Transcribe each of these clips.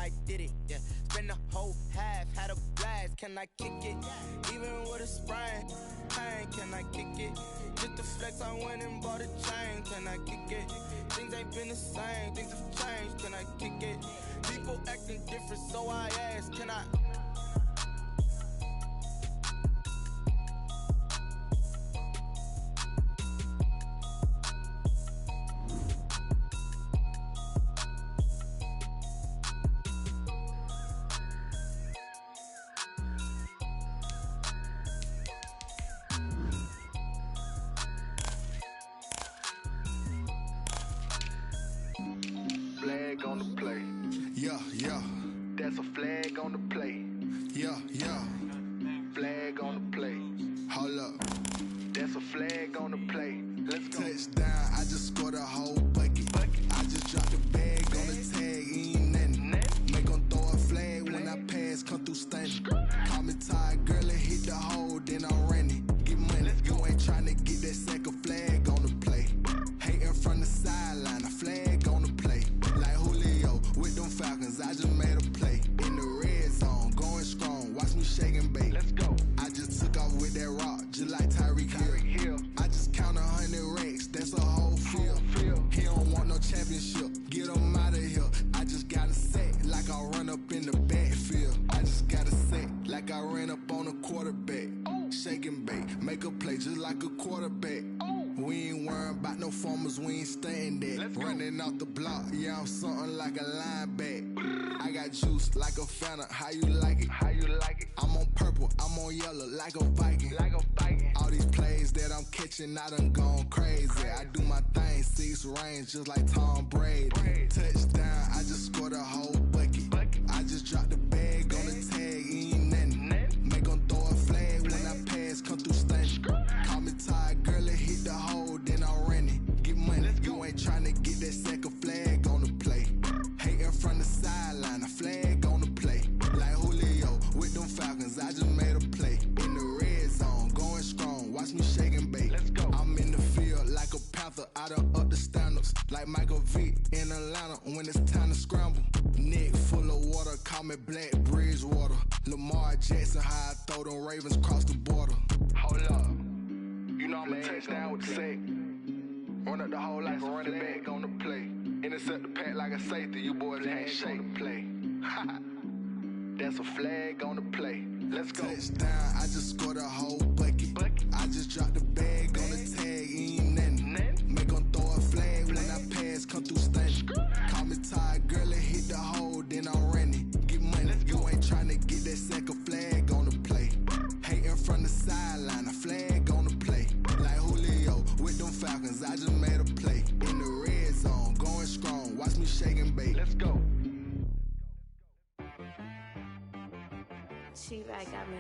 I did it, yeah. Spend the whole half, had a blast, can I kick it? Even with a sprain, pain, can I kick it? Just to flex, I went and bought a chain, can I kick it? Things ain't been the same, things have changed, can I kick it? People acting different, so I ask, can I? Flag on the play. Yeah, yeah. That's a flag on the play. Yeah, yeah. Flag on the play. Hold up. That's a flag on the play. Let's go. Touchdown, I just scored a whole bucket. I just dropped the bag on the tag, ain't nothing. Make 'em throw a flag when I pass, come through stunning. Call me tired, girl, and hit the hole, then I'm running. Get money, you ain't tryna get that second flag on the play. Hating from the sideline, a flag on the play. Like Julio with them Falcons, I just made a play. In the red zone, going strong, watch me shake and bake. Let's go. I just took off with that rock, just like Tyreek Hill. I just count 100 racks, that's a whole field. He don't want no championship, get him out of here. I just got a set, like I run up in the backfield. I just got a set, like I ran up on a quarterback. Shake and bake, make a play just like a quarterback. We ain't worrying about no formers, we ain't staying there. Running out the block, yeah, I'm something like a lineback. I got juice like a Fanta, how you like it? How you like it? I'm on purple, I'm on yellow, like a Viking. Like a Viking. All these plays that I'm catching, I done gone crazy. I do my thing, 6 range, just like Tom Brady. Touchdown, I just scored a whole bucket. I just dropped the bag on the tag, ain't nothing. Make 'em throw a flag when I pass, come through stunning. Call me tired, girl, and hit the hole, then I'm running. Get money, you ain't tryna get that second flag on the play. Hating from the sideline, a flag on the play. Like Julio with them Falcons, I just made a play. In the red zone, going strong, watch me shake and bake. Let's go. I'm in the field like a Panther, I done up the standards. Like Michael Vick in Atlanta when it's time to scramble. Neck full of water, call me Black Bridgewater. Lamar Jackson, how I throw them Ravens cross the border. Hold up. You know I'm a touchdown with the sack. Run up the hole like a running back on the play. Intercept the pack like a safety. You boys can't shake the play. That's a flag on the play. Let's go. Touchdown, I just scored a whole bucket. I just dropped the bag on the tag, ain't nothing. Make 'em throw a flag when I pass, come through stunning. Call me tired, girl, and hit the hole, then I'm running. Get money, you ain't tryna get that second flag on the play. Hating from the sideline, a flag on the play. Like Julio with them Falcons, I just made a play. In the red zone, going strong, watch me shake and bake. Let's go. She back got me.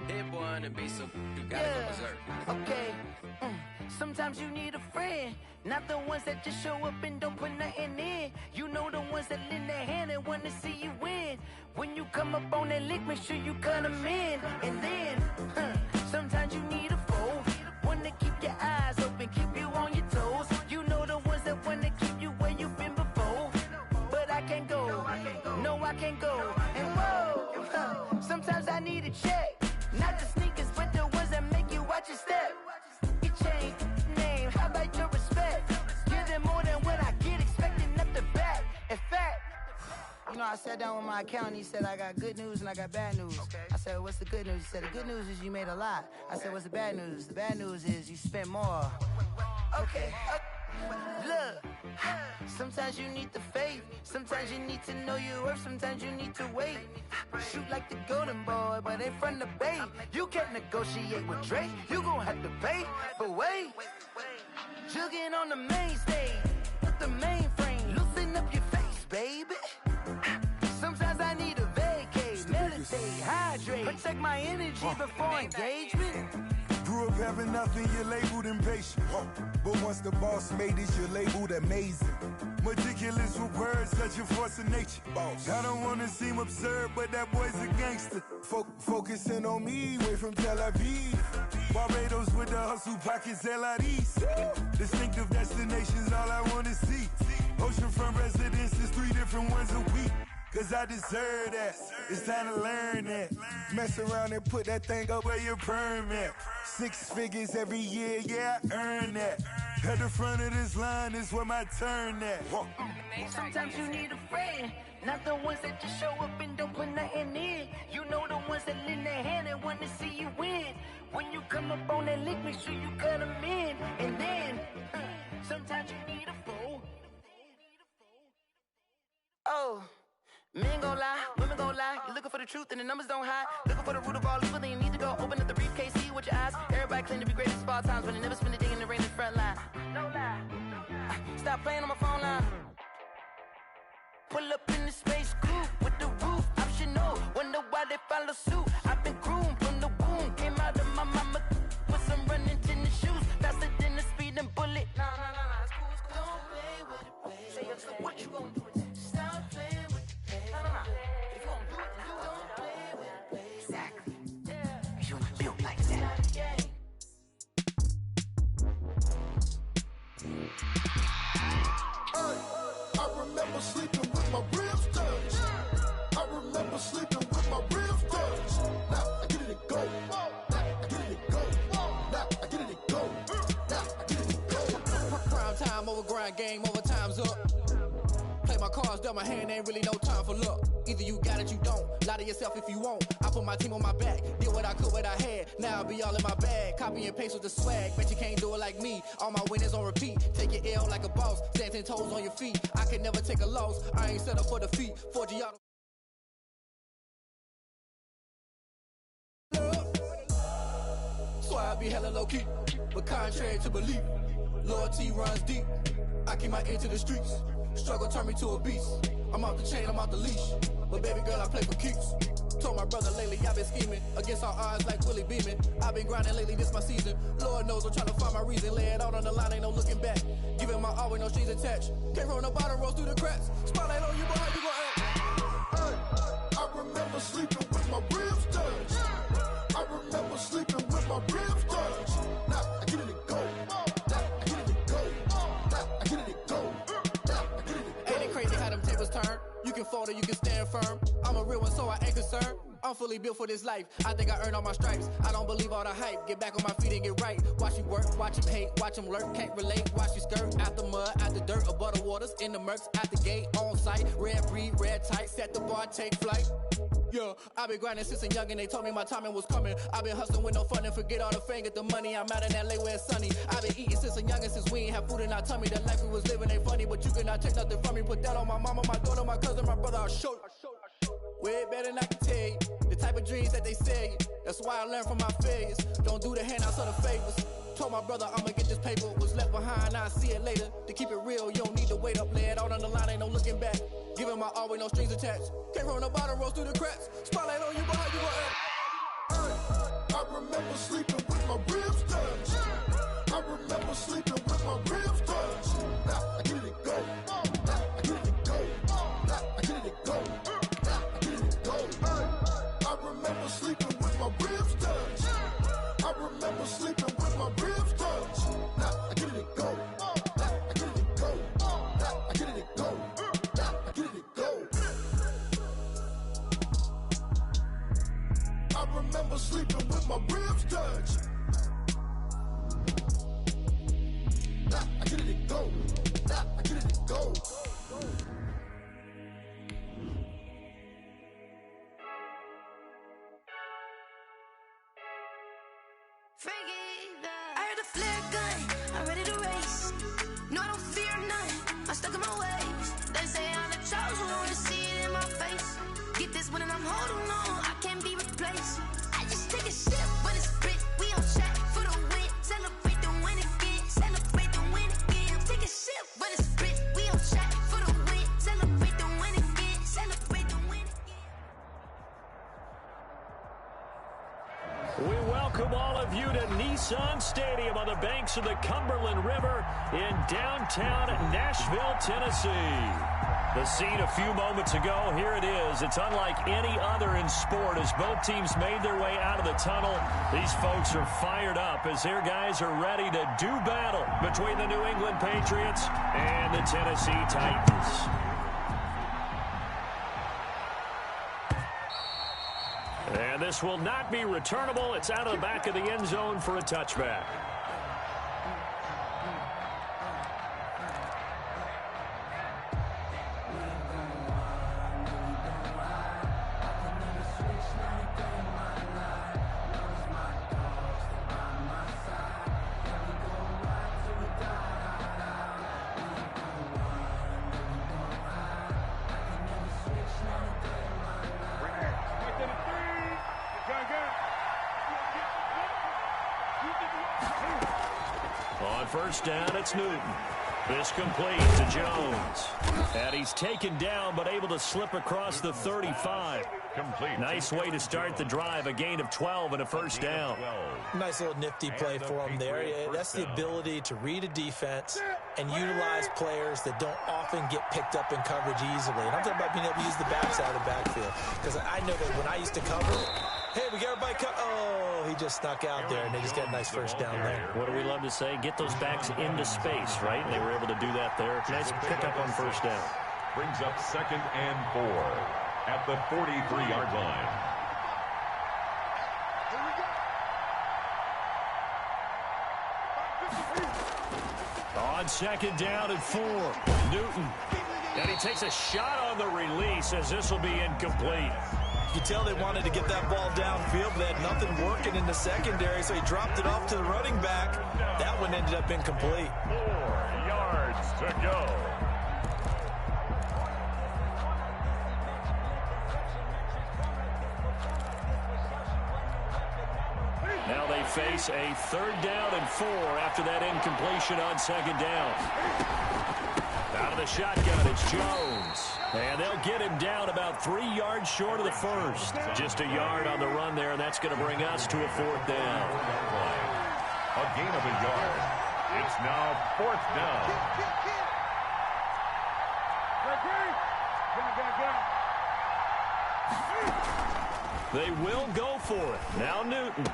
Hit boy on the beat, so you gotta go berserk. Okay. Sometimes you need a friend, not the ones that just show up and don't put nothing in. You know the ones that lend their hand and wanna see you win. When you come up on that lick, make sure you cut them in. And then, sometimes you need a foe, one to keep your eyes open, keep you on your toes. You know the ones that wanna keep you where you've been before. But I can't go, no I can't go. And whoa, sometimes I need a check. Not the sneakers, but the ones that make you watch your step. You change name, how about your respect? Give them more than what I get, expecting up the back. In fact, you know, I sat down with my accountant, he said I got good news and I got bad news. I said, what's the good news? He said, the good news is you made a lot. I said, what's the bad news? The bad news is you spent more. Okay, look, sometimes you need the faith, sometimes you need to know your worth, sometimes you need to wait. Shoot like the golden boy, but ain't from the bay. You can't negotiate with Drake, you gon' have to pay. But wait, jugging on the main stage, with the mainframe, loosen up your face, baby. Sometimes I need a vacate, meditate, hydrate, protect my energy before engagement. Grew up having nothing, you're labeled impatient. But once the boss made it, you're labeled amazing. Meticulous with words, such a force of nature. I don't wanna seem absurd, but that boy's a gangster. Focusing on me, way from Tel Aviv. Barbados with the hustle pockets, LIDs. Distinctive, that's cause I deserve that. It's time to learn that. Mess around and put that thing up where your permit. 6 figures every year, yeah, I earn that. At the front of this line is where my turn at. Sometimes you need a friend, not the ones that just show up and don't put nothing in. You know the ones that lend their hand and want to see you win. When you come up on that lick, make sure you cut them in. And then, sometimes you need a fool. Oh, men gon' lie, women gon' lie. You're looking for the truth and the numbers don't hide. Looking for the root of all evil, then you need to go open up the briefcase, see with your eyes. Everybody claim to be greatest of all times, but they never spend a day in the rain in the front line. No lie. Stop playing on my phone line. Pull up in the space coupe with the roof optional. Wonder why they follow suit. I've been groomed from the womb. Came out of my mama with some running tennis shoes. Faster than the speeding bullet. Nah, it's cool, it's cool. Don't play with it, play. Say what you gon' do? Stop playing with it, play. Nah. If you gon' do it, then you don't play with it, play. Exactly. Yeah. You built like that. I remember sleeping with my ribs touched. I remember sleeping with my ribs touched. Now I get it go. Now I get it go. Now I get it go. Now I get it go. Prime time over grind game, overtime's up. Play my cards, dealt my hand, ain't really no time for luck. Either you got it, you don't. Lie to yourself if you won't. I put my team on my back, did what I could, what I had. Now I'll be all in my bag. Copy and paste with the swag. Bet you can't do it like me. All my winners on repeat. Take your L like a boss. Stand 10 toes on your feet. I can never take a loss. I ain't set up for defeat. 4G auto. So I be hella low key, but contrary to belief, loyalty runs deep. I keep my ear to the streets. Struggle turned me to a beast. I'm off the chain, I'm off the leash. But baby girl, I play for keeps. Told my brother lately, I've been scheming against all odds like Willie Beeman. I've been grinding lately, this my season. Lord knows I'm trying to find my reason. Lay it out on the line, ain't no looking back. Giving my all with no strings attached. Came from the bottom, rose through the cracks. Spotlight on you, boy, how you gon' act? I remember sleeping with my ribs touched. I remember sleeping with my ribs touched. Now I get it go. Now I get it go. Now I get it go. Now I get it go. Ain't it crazy how them tables turn? You can fold or you can stand firm. I'm a real one, so I ain't concerned. I'm fully built for this life. I think I earned all my stripes. I don't believe all the hype. Get back on my feet and get right. Watch you work, watch him hate, watch him lurk. Can't relate, watch you skirt. Out the mud, out the dirt, above the waters, in the murks, at the gate, on site. Red breed, red tight, set the bar, take flight. Yeah, I've been grinding since a youngin', they told me my timing was coming. I've been hustling with no fun and forget all the fame, get the money. I'm out in LA where it's sunny. I've been eating since a youngin', since we ain't have food in our tummy. The life we was living ain't funny, but you cannot take nothing from me. Put that on my mama, my daughter, my cousin, my brother, I'll show you. Way better than I can tell you. The type of dreams that they sell you. That's why I learned from my failures. Don't do the handouts or the favors. Told my brother I'ma get this paper. Was left behind, I'll see it later. To keep it real, you don't need to wait up. Lay it out on the line, ain't no looking back. Giving my all with no strings attached. Came from the bottom, rose through the cracks. Spotlight on you, but how you gon' act? I remember sleeping with my ribs touched. I remember sleeping with my ribs touched. Now I get it go. Now I get it go. Now I get it go. Now I get it go. I remember sleeping with my ribs touched. I remember sleeping with my ribs touched. Now I get it go. Now I get it go. Now I get it go. Now I get it go. I remember sleeping with my ribs touched. Now I get it go. Now I get it go. I heard a flare gun, I'm ready to race. No, I don't fear none, I'm stuck in my ways. They say I'm the chosen one, to see it in my face. Get this one and I'm holding on, I can't be replaced. I just take a sip when it's split, we on track for the win. Celebrate the win again, celebrate the win again. Take a sip when it's split, we on track for the win. Celebrate the win again, celebrate the win again. We welcome all of you to Nissan Stadium on the banks of the Cumberland River in downtown Nashville, Tennessee. The scene a few moments ago, here it is. It's unlike any other in sport as both teams made their way out of the tunnel. These folks are fired up as their guys are ready to do battle between the New England Patriots and the Tennessee Titans. And this will not be returnable. It's out of the back of the end zone for a touchback. On first down, it's Newton. This complete to Jones. And he's taken down, but able to slip across the 35. Complete. Nice way to start the drive. A gain of 12 and a first down. Nice little nifty play for him there. That's the ability to read a defense and utilize players that don't often get picked up in coverage easily. And I'm talking about being able to use the backside of the backfield. Because I know that when I used to cover, hey, we got everybody oh, he just snuck out there, and they just got a nice first down there. What do we love to say? Get those backs into space, right? And they were able to do that there. Nice pickup on first down. Brings up 2nd and 4 at the 43-yard line. On 2nd down and 4, Newton. And he takes a shot on the release as this will be incomplete. You can tell they wanted to get that ball downfield, but they had nothing working in the secondary, so he dropped it off to the running back. That one ended up incomplete. 4 yards to go. Now they face a 3rd down and 4 after that incompletion on 2nd down. Out of the shotgun, it's Jones. And they'll get him down about 3 yards short of the first. Just a yard on the run there, and that's going to bring us to a 4th down. A gain of a yard. It's now 4th down. They will go for it. Now Newton.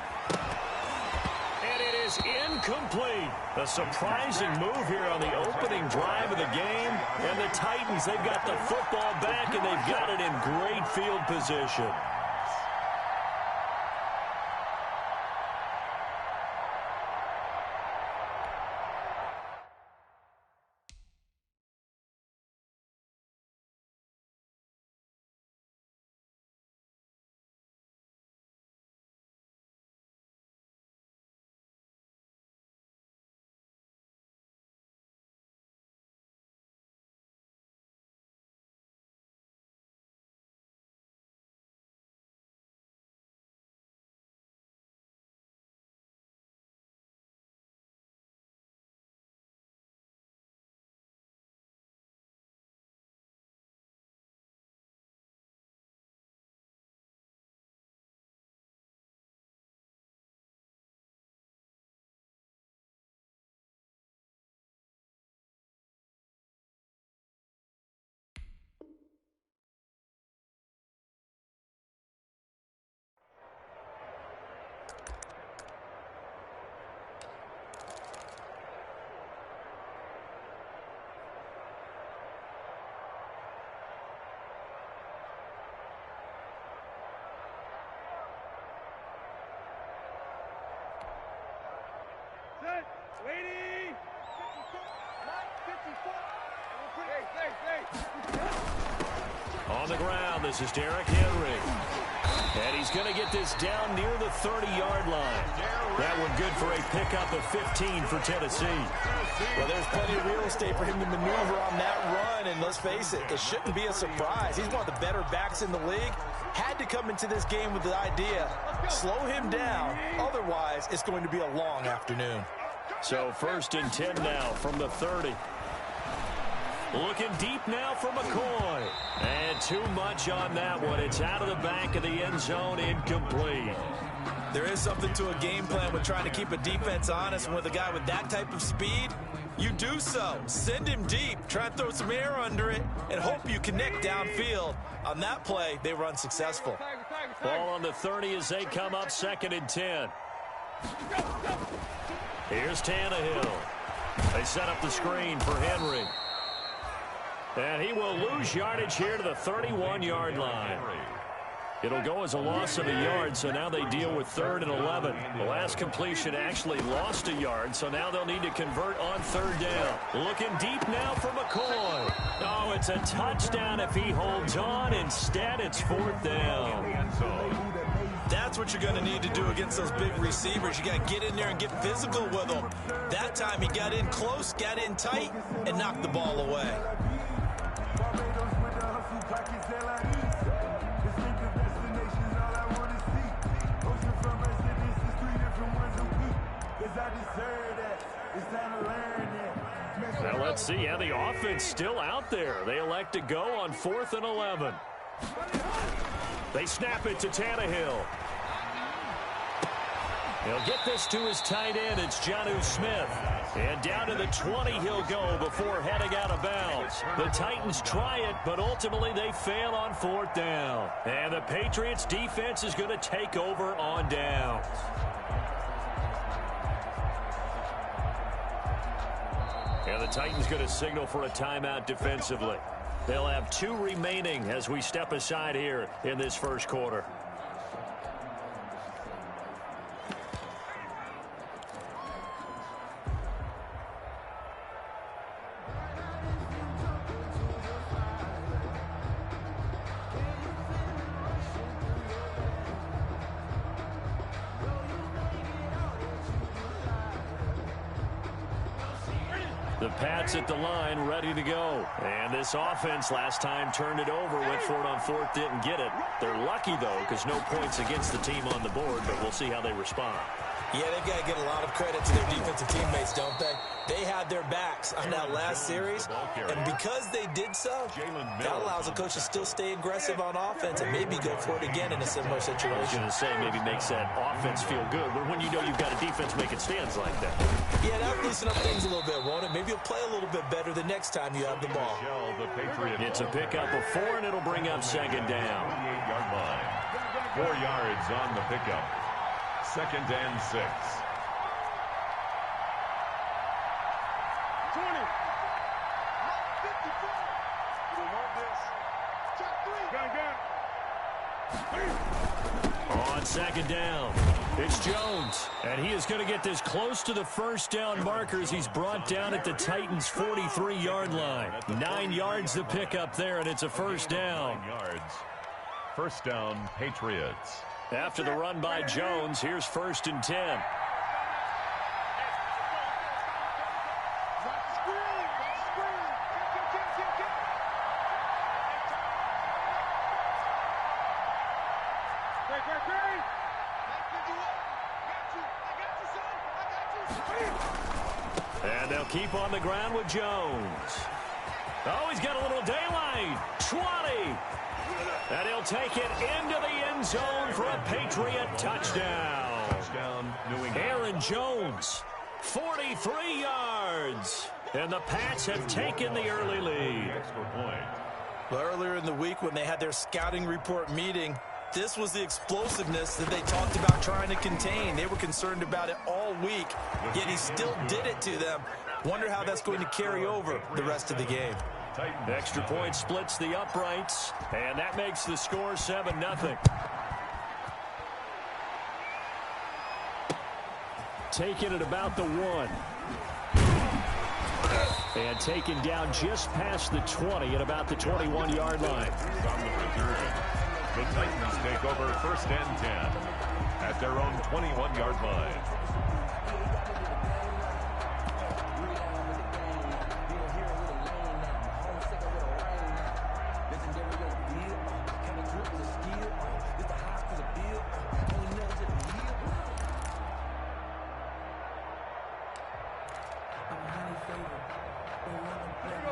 And it is incomplete. A surprising move here on the opening drive of the game. And the Titans, they've got the football back, and they've got it in great field position. On the ground, this is Derrick Henry. And he's going to get this down near the 30-yard line. That one good for a pickup of 15 for Tennessee. Well, there's plenty of real estate for him to maneuver on that run, and let's face it, it shouldn't be a surprise. He's one of the better backs in the league. Had to come into this game with the idea, slow him down, otherwise it's going to be a long afternoon. So 1st and 10 now from the 30. Looking deep now for McCoy. And too much on that one. It's out of the back of the end zone, incomplete. There is something to a game plan with trying to keep a defense honest. And with a guy with that type of speed, you do so. Send him deep. Try and throw some air under it and hope you connect downfield. On that play, they run successful. Ball on the 30 as they come up 2nd and 10. Here's Tannehill. They set up the screen for Henry. And he will lose yardage here to the 31-yard line. It'll go as a loss of a yard, so now they deal with 3rd and 11. The last completion actually lost a yard, so now they'll need to convert on 3rd down. Looking deep now for McCoy. Oh, it's a touchdown if he holds on. Instead, it's 4th down. That's what you're going to need to do against those big receivers. You got to get in there and get physical with them. That time he got in close, got in tight, and knocked the ball away. Now let's see how the offense still out there. They elect to go on 4th and 11. They snap it to Tannehill. He'll get this to his tight end. It's Jonnu Smith. And down to the 20 he'll go before heading out of bounds. The Titans try it, but ultimately they fail on 4th down. And the Patriots defense is going to take over on downs. And the Titans going to signal for a timeout defensively. They'll have 2 remaining as we step aside here in this first quarter. The Pats at the line, ready to go. And this offense last time turned it over, went for it on 4th, didn't get it. They're lucky, though, because no points against the team on the board, but we'll see how they respond. Yeah, they've got to get a lot of credit to their defensive teammates, don't they? They had their backs on that last series, and because they did so, that allows the coach to still stay aggressive on offense and maybe go for it again in a similar situation. I was going to say maybe makes that offense feel good, but when you know you've got a defense making stands like that. Yeah, that'll loosen up things a little bit, won't it? Maybe you'll play a little bit better the next time you have the ball. It's a pickup of 4, and it'll bring up 2nd down. 28-yard line. 4 yards on the pickup. 2nd and 6. 20. 54. You want this? Check 3. On 2nd down, it's Jones. And he is going to get this close to the 1st down markers. He's brought down at the Titans' 43-yard line. 9 yards to pick up there, and it's a 1st down. 9 yards. 1st down, Patriots. After the run by Jones, here's 1st and 10. And they'll keep on the ground with Jones. Oh, he's got a little daylight. 20. And he'll take it into the end zone for a Patriot touchdown. Touchdown, New England. Aaron Jones, 43 yards. And the Pats have taken the early lead. Extra point. Well, earlier in the week when they had their scouting report meeting, this was the explosiveness that they talked about trying to contain. They were concerned about it all week, yet he still did it to them. Wonder how that's going to carry over the rest of the game. Extra point splits the uprights, and that makes the score 7-0. Taken at about the 1. And taken down just past the 20 at about the 21-yard line. The Titans take over 1st and 10 at their own 21-yard line.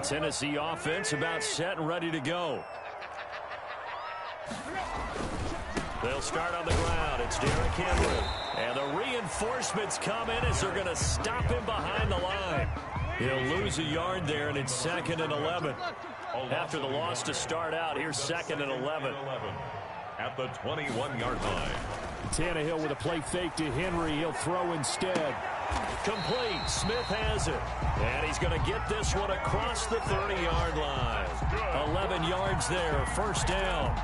Tennessee offense about set and ready to go. They'll start on the ground. It's Derrick Henry. And the reinforcements come in as they're going to stop him behind the line. He'll lose a yard there, and it's 2nd and 11. After the loss to start out, here's 2nd and 11. At the 21-yard line. Tannehill with a play fake to Henry. He'll throw instead. Complete. Smith has it. And he's going to get this one across the 30-yard line. 11 yards there. 1st down.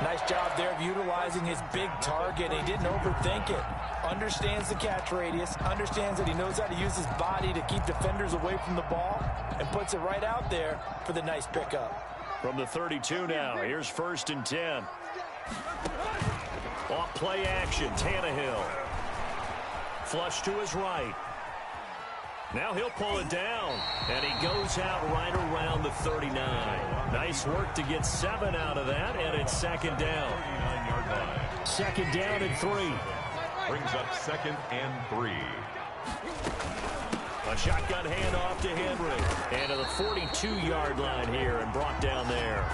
Nice job there of utilizing his big target. He didn't overthink it. Understands the catch radius, understands that he knows how to use his body to keep defenders away from the ball, and puts it right out there for the nice pickup. From the 32 now, here's 1st and 10. Off play action, Tannehill. Flush to his right. Now he'll pull it down, and he goes out right around the 39. Nice work to get 7 out of that, and it's 2nd down. 2nd down and 3. Brings up 2nd and 3. A shotgun handoff to Henry. And to the 42-yard line here and brought down there.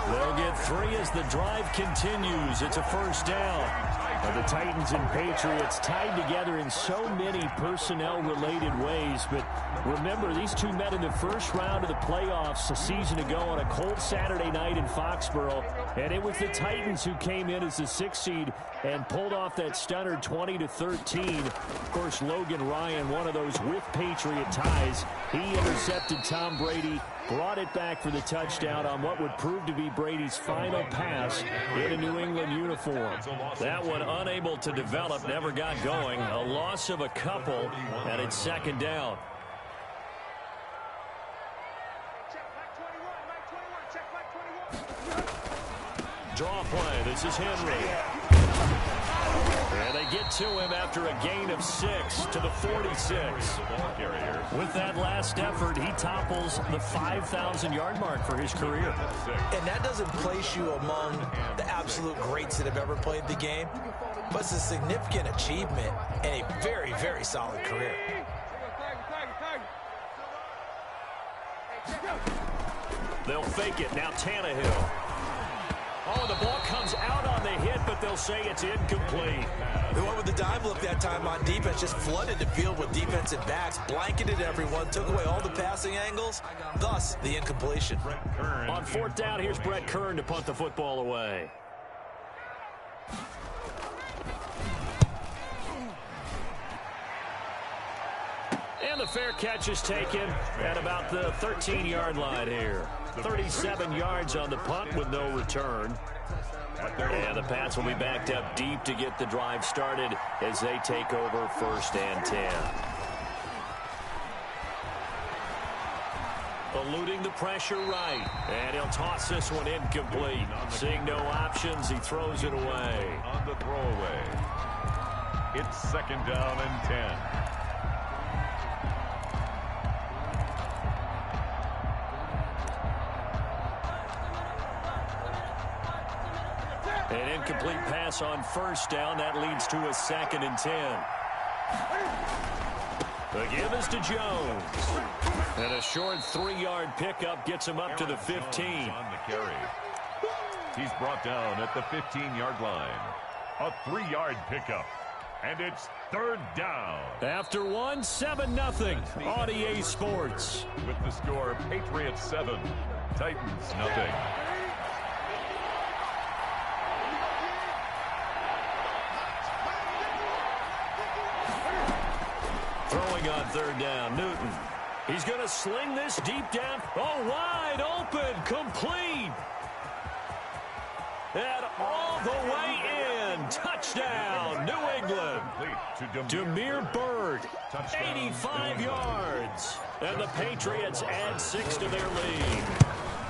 They'll get 3 as the drive continues. It's a 1st down. And the Titans and Patriots tied together in so many personnel-related ways. But remember, these two met in the first round of the playoffs a season ago on a cold Saturday night in Foxborough. And it was the Titans who came in as the 6th seed and pulled off that stunner 20-13. Of course, Logan Ryan, one of those with Patriot ties. He intercepted Tom Brady, brought it back for the touchdown on what would prove to be Brady's final pass in a New England uniform. That one unable to develop, never got going. A loss of a couple, and it's 2nd down. Draw play. This is Henry. And they get to him after a gain of 6 to the 46. With that last effort, he topples the 5,000-yard mark for his career. And that doesn't place you among the absolute greats that have ever played the game, but it's a significant achievement and a very, very solid career. They'll fake it. Now Tannehill. Oh, the ball comes out on the hit, but they'll say it's incomplete. They went with the dive look that time on defense, just flooded the field with defensive backs, blanketed everyone, took away all the passing angles, thus the incompletion. On 4th down, here's Brett Kern to punt the football away. And the fair catch is taken at about the 13-yard line here. 37 yards on the punt with no return. And the Pats will be backed up deep to get the drive started as they take over 1st and 10. Eluding the pressure right. And he'll toss this one incomplete. Seeing no options, he throws it away. On the throwaway. It's 2nd down and 10. An incomplete pass on 1st down. That leads to a 2nd and 10. The give is to Jones. And a short 3-yard pickup gets him up to the 15. On the carry. He's brought down at the 15-yard line. A 3-yard pickup. And it's 3rd down. After 7-0 on EA Sports. With the score, Patriots 7, Titans nothing. Throwing on 3rd down, Newton. He's going to sling this deep down. Oh, wide open, complete. And all the way in. Touchdown, New England. Demir Byrd, 85 yards. And the Patriots add 6 to their lead.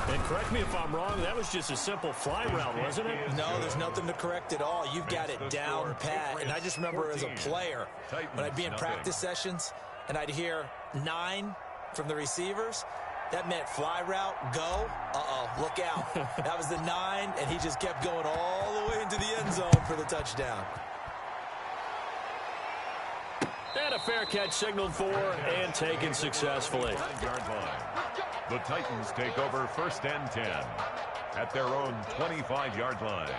And correct me if I'm wrong, that was just a simple fly route, wasn't it? No, there's nothing to correct at all. You've got it down pat. And I just remember as a player, when I'd be in practice sessions and I'd hear 9 from the receivers, that meant fly route, go, look out. That was the 9, and he just kept going all the way into the end zone for the touchdown. And a fair catch signaled for and taken successfully. The Titans take over 1st and 10 at their own 25-yard line.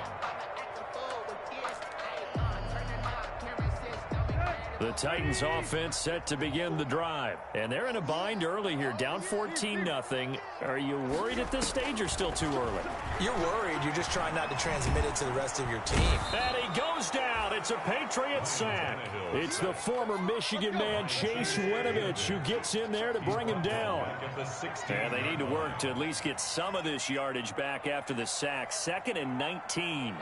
The Titans offense set to begin the drive. And they're in a bind early here, down 14-0. Are you worried at this stage or still too early? You're worried. You're just trying not to transmit it to the rest of your team. And he goes down. It's a Patriot sack. It's the former Michigan man, Chase Winovich, who gets in there to bring him down. And they need to work to at least get some of this yardage back after the sack. 2nd and 19.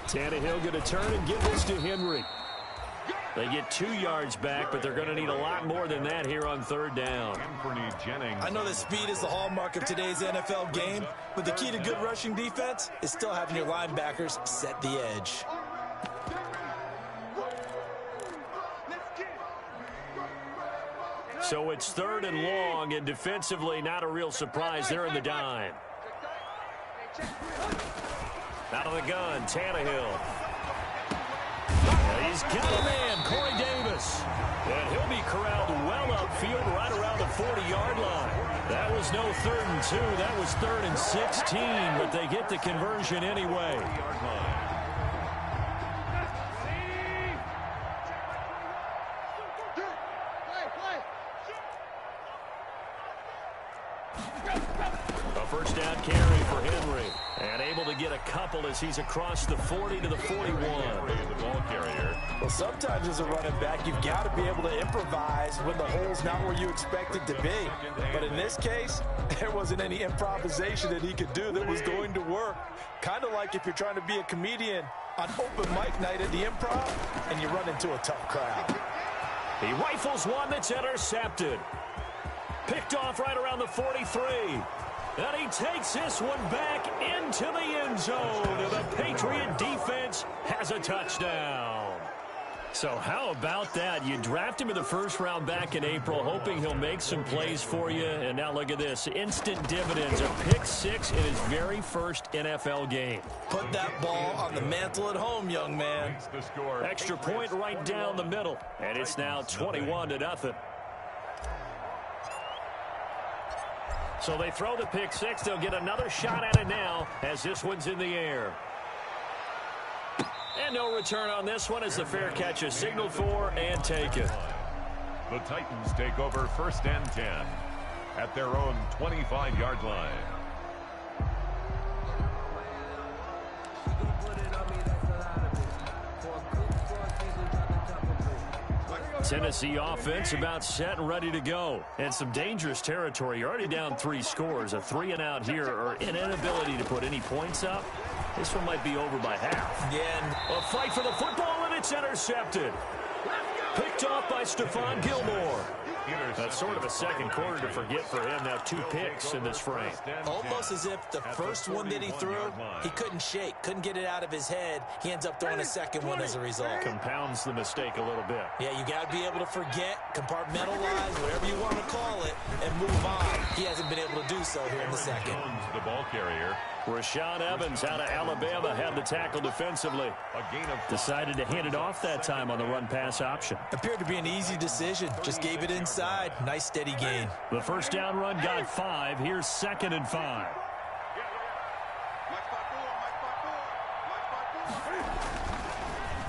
Tannehill going to turn and give this to Henry. They get 2 yards back, but they're going to need a lot more than that here on 3rd down. I know that speed is the hallmark of today's NFL game, but the key to good rushing defense is still having your linebackers set the edge. So it's 3rd and long, and defensively not a real surprise. They're in the dime. Out of the gun, Tannehill. He's got a man, Corey Davis. And he'll be corralled well upfield right around the 40-yard line. That was no 3rd and 2. That was 3rd and 16, but they get the conversion anyway. A first down carry for Henry. And able to get a couple as he's across the 40 to the 41. The ball carrier. Well, sometimes as a running back, you've got to be able to improvise when the hole's not where you expect it to be. But in this case, there wasn't any improvisation that he could do that was going to work. Kind of like if you're trying to be a comedian on open mic night at the Improv and you run into a tough crowd. He rifles one that's intercepted. Picked off right around the 43. And he takes this one back into the end zone. And the Patriot defense has a touchdown. So how about that? You draft him in the 1st round back in April, hoping he'll make some plays for you. And now look at this. Instant dividends. A pick 6 in his very first NFL game. Put that ball on the mantle at home, young man. Extra point right down the middle. And it's now 21-0. So they throw the pick 6. They'll get another shot at it now as this one's in the air. And no return on this one as the fair catch is signaled for and taken. The Titans take over 1st and 10 at their own 25-yard line. Tennessee offense about set and ready to go. And some dangerous territory. You're already down 3 scores. A 3-and-out here or an inability to put any points up. This one might be over by half. Again, a fight for the football, and it's intercepted. Picked off by Stephon Gilmore. That's sort of a second quarter to forget for him. Now 2 picks in this frame. Almost as if the first one that he threw, he couldn't shake, couldn't get it out of his head. He ends up throwing a second one as a result. Compounds the mistake a little bit. Yeah, you got to be able to forget, compartmentalize, whatever you want to call it, and move on. He hasn't been able to do so here in the second. The ball carrier. Rashaan Evans out of Alabama had the tackle defensively. Decided to hand it off that time on the run-pass option. Appeared to be an easy decision. Just gave it inside. Nice steady gain. The first down run got 5. Here's 2nd and 5.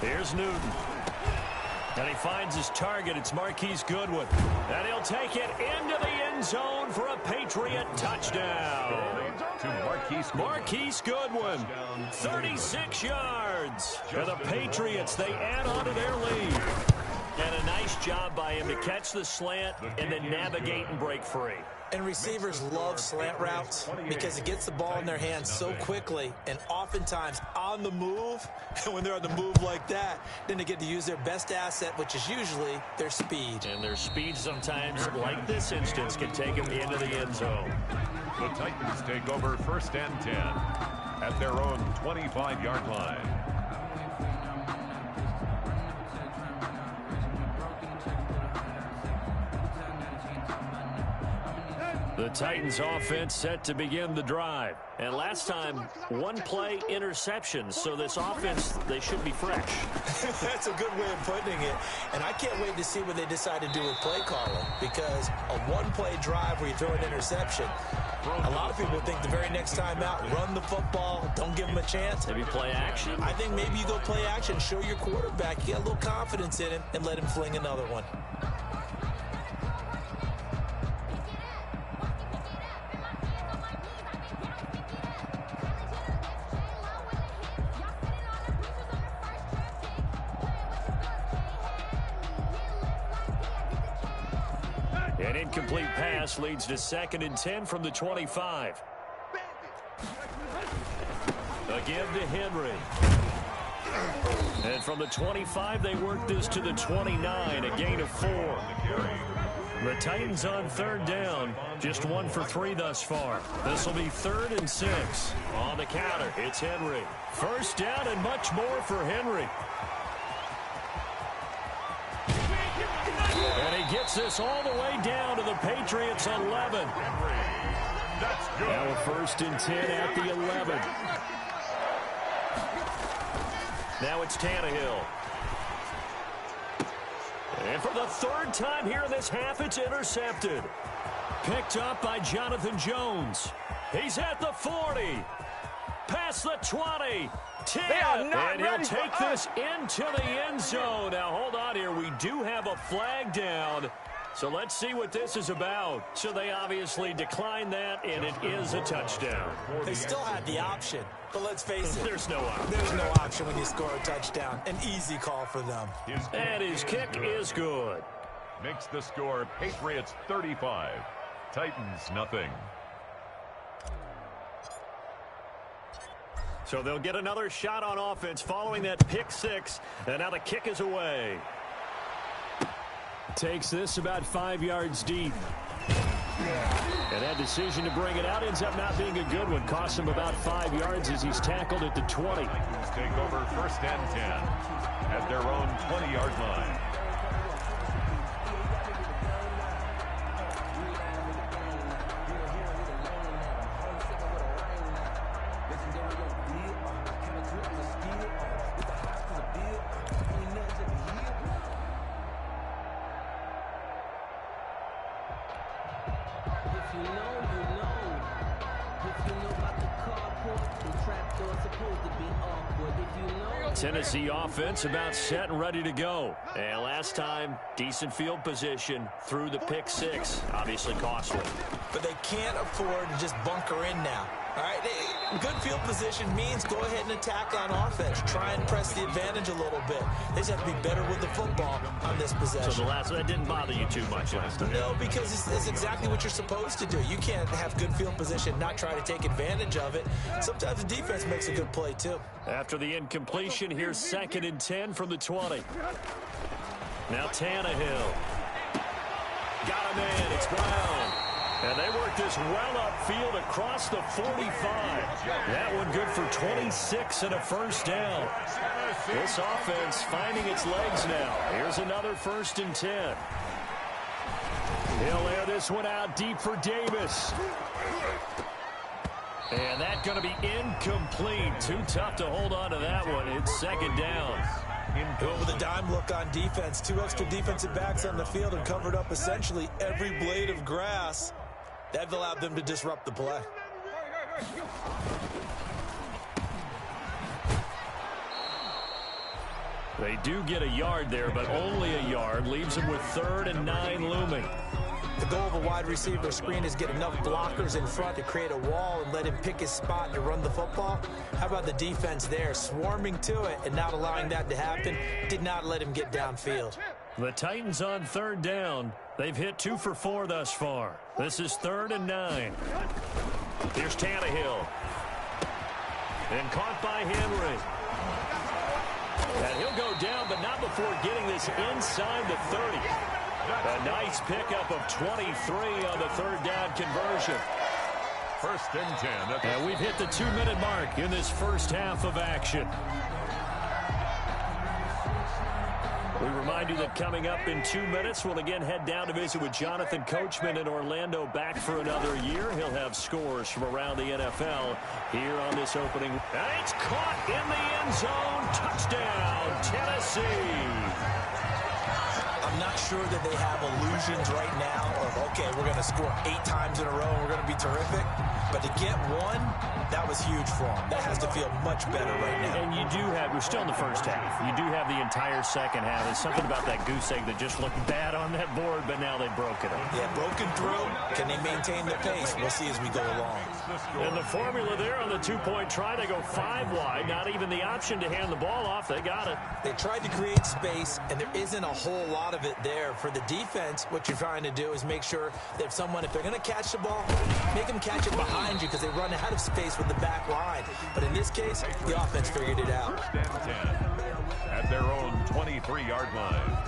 Here's Newton. And he finds his target. It's Marquise Goodwin. And he'll take it into the end zone for a Patriot touchdown. To Marquise Goodwin. 36 yards. And the Patriots, they add on to their lead. And a nice job by him to catch the slant and then navigate and break free. And receivers love slant routes because it gets the ball in their hands so quickly and oftentimes on the move. And when they're on the move like that, then they get to use their best asset, which is usually their speed. And their speed sometimes, like this instance, can take them into the end zone. The Titans take over 1st and 10 at their own 25-yard line. The Titans offense set to begin the drive. And last time, one play interception. So this offense, they should be fresh. That's a good way of putting it. And I can't wait to see what they decide to do with play calling. Because a one-play drive where you throw an interception, a lot of people think the very next time out, run the football, don't give them a chance. Maybe play action? I think maybe you go play action, show your quarterback, get a little confidence in him, and let him fling another one. An incomplete pass leads to 2nd and 10 from the 25. Again to Henry. And from the 25, they work this to the 29, a gain of 4. The Titans on 3rd down, just 1 for 3 thus far. This will be 3rd and 6. On the counter, it's Henry. 1st down and much more for Henry. And he gets this all the way down to the Patriots' 11. That's good. Now a 1st and 10 at the 11. Now it's Tannehill. And for the 3rd time here in this half, it's intercepted. Picked up by Jonathan Jones. He's at the 40. Past the 20. 10. And he'll take this into the end zone. Now, hold on here. We do have a flag down. So let's see what this is about. So they obviously declined that, and it is a touchdown. They still had the option, but let's face it. There's no option. There's no option when you score a touchdown. An easy call for them. And his kick is good. Makes the score Patriots 35. Titans nothing. So they'll get another shot on offense following that pick 6. And now the kick is away. Takes this about 5 yards deep. And that decision to bring it out ends up not being a good one. Costs him about 5 yards as he's tackled at the 20. Titans take over 1st and 10 at their own 20-yard line. Tennessee offense about set and ready to go. And last time, decent field position through the pick 6. Obviously costly. But they can't afford to just bunker in now. All right, good field position means go ahead and attack on offense. Try and press the advantage a little bit. They just have to be better with the football on this possession. So that didn't bother you too much last time? No, because it's exactly what you're supposed to do. You can't have good field position, not try to take advantage of it. Sometimes the defense makes a good play, too. After the incompletion, here's 2nd and 10 from the 20. Now Tannehill. Got him in. It's Brown. And they work this well upfield across the 45. That one good for 26 and a 1st down. This offense finding its legs now. Here's another 1st and 10. He'll air this one out deep for Davis. And that's going to be incomplete. Too tough to hold on to that one. It's 2nd down. Going with a dime look on defense. 2 extra defensive backs on the field and covered up essentially every blade of grass. That allowed them to disrupt the play. They do get a yard there, but only a yard. Leaves them with 3rd and 9 looming. The goal of a wide receiver screen is get enough blockers in front to create a wall and let him pick his spot to run the football. How about the defense there, swarming to it and not allowing that to happen? Did not let him get downfield. The Titans on 3rd down. They've hit 2 for 4 thus far. This is 3rd and 9. Here's Tannehill. And caught by Henry. And he'll go down, but not before getting this inside the 30. A nice pickup of 23 on the 3rd down conversion. 1st and 10. And we've hit the 2-minute mark in this first half of action. We remind you that coming up in 2 minutes, we'll again head down to visit with Jonathan Coachman in Orlando, back for another year. He'll have scores from around the NFL here on this opening. And it's caught in the end zone. Touchdown, Tennessee. I'm not sure that they have illusions right now of, okay, we're going to score 8 times in a row and we're going to be terrific. But to get one, that was huge for them. That has to feel much better right now. And you do have, we're still in the first half. You do have the entire second half. There's something about that goose egg that just looked bad on that board, but now they've broken it. Yeah, broken through. Can they maintain the pace? We'll see as we go along. And the formula there on the 2-point try, they go 5 wide. Not even the option to hand the ball off. They got it. They tried to create space, and there isn't a whole lot of it there. For the defense, what you're trying to do is make sure that if they're going to catch the ball, make them catch it behind you because they run out of space with the back line. But in this case, the offense figured it out. First and 10 at their own 23-yard line.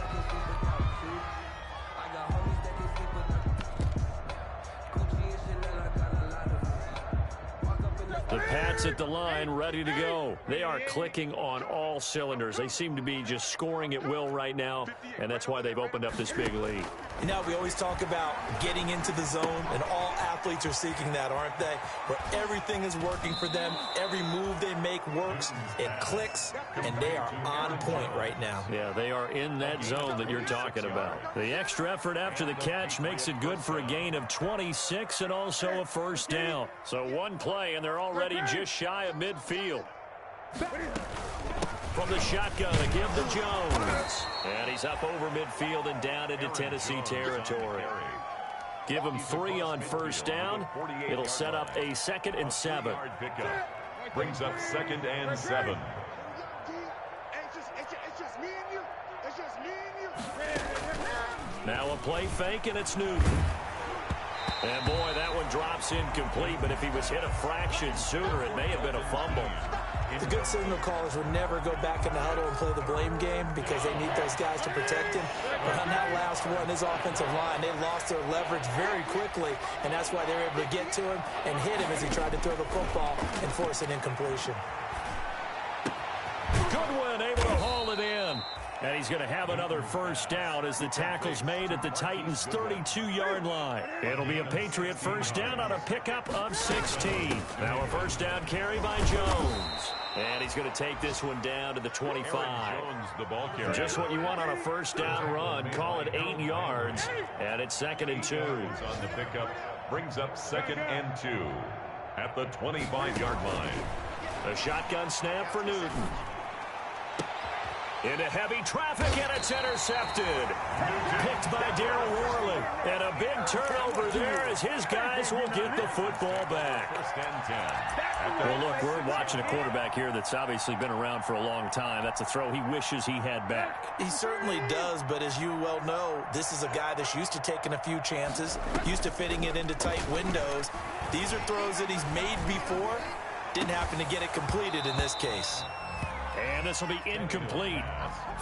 The Pats at the line, ready to go. They are clicking on all cylinders. They seem to be just scoring at will right now, and that's why they've opened up this big lead. You know, we always talk about getting into the zone, and all athletes are seeking that, aren't they? Where everything is working for them, every move they make works, it clicks, and they are on point right now. Yeah, they are in that zone that you're talking about. The extra effort after the catch makes it good for a gain of 26 and also a first down. So one play, and they're already just shy of midfield. From the shotgun, a give to Jones. And he's up over midfield and down into Tennessee territory. Give him 3 on first down. It'll set up a 2nd and 7. Brings up 2nd and 7. Now a play fake, and it's Newton. And boy, that one drops incomplete, but if he was hit a fraction sooner, it may have been a fumble. The good signal callers would never go back in the huddle and play the blame game because they need those guys to protect him. But on that last one, his offensive line, they lost their leverage very quickly, and that's why they were able to get to him and hit him as he tried to throw the football and force an incompletion. Goodwin able to haul it in. And he's going to have another first down as the tackle's made at the Titans' 32-yard line. It'll be a Patriot first down on a pickup of 16. Now a first down carry by Jones. And he's going to take this one down to the 25. Jones, the ball carrier. Just what you want on a first down run. Call it 8 yards. And it's 2nd and 2. On the pickup, brings up 2nd and 2 at the 25-yard line. A shotgun snap for Newton. Into heavy traffic, and it's intercepted. Picked by Darryl Worley. And a big turnover there as his guys will get the football back. First and 10. Well, look, we're watching a quarterback here that's obviously been around for a long time. That's a throw he wishes he had back. He certainly does, but as you well know, this is a guy that's used to taking a few chances, used to fitting it into tight windows. These are throws that he's made before. Didn't happen to get it completed in this case. And this will be incomplete.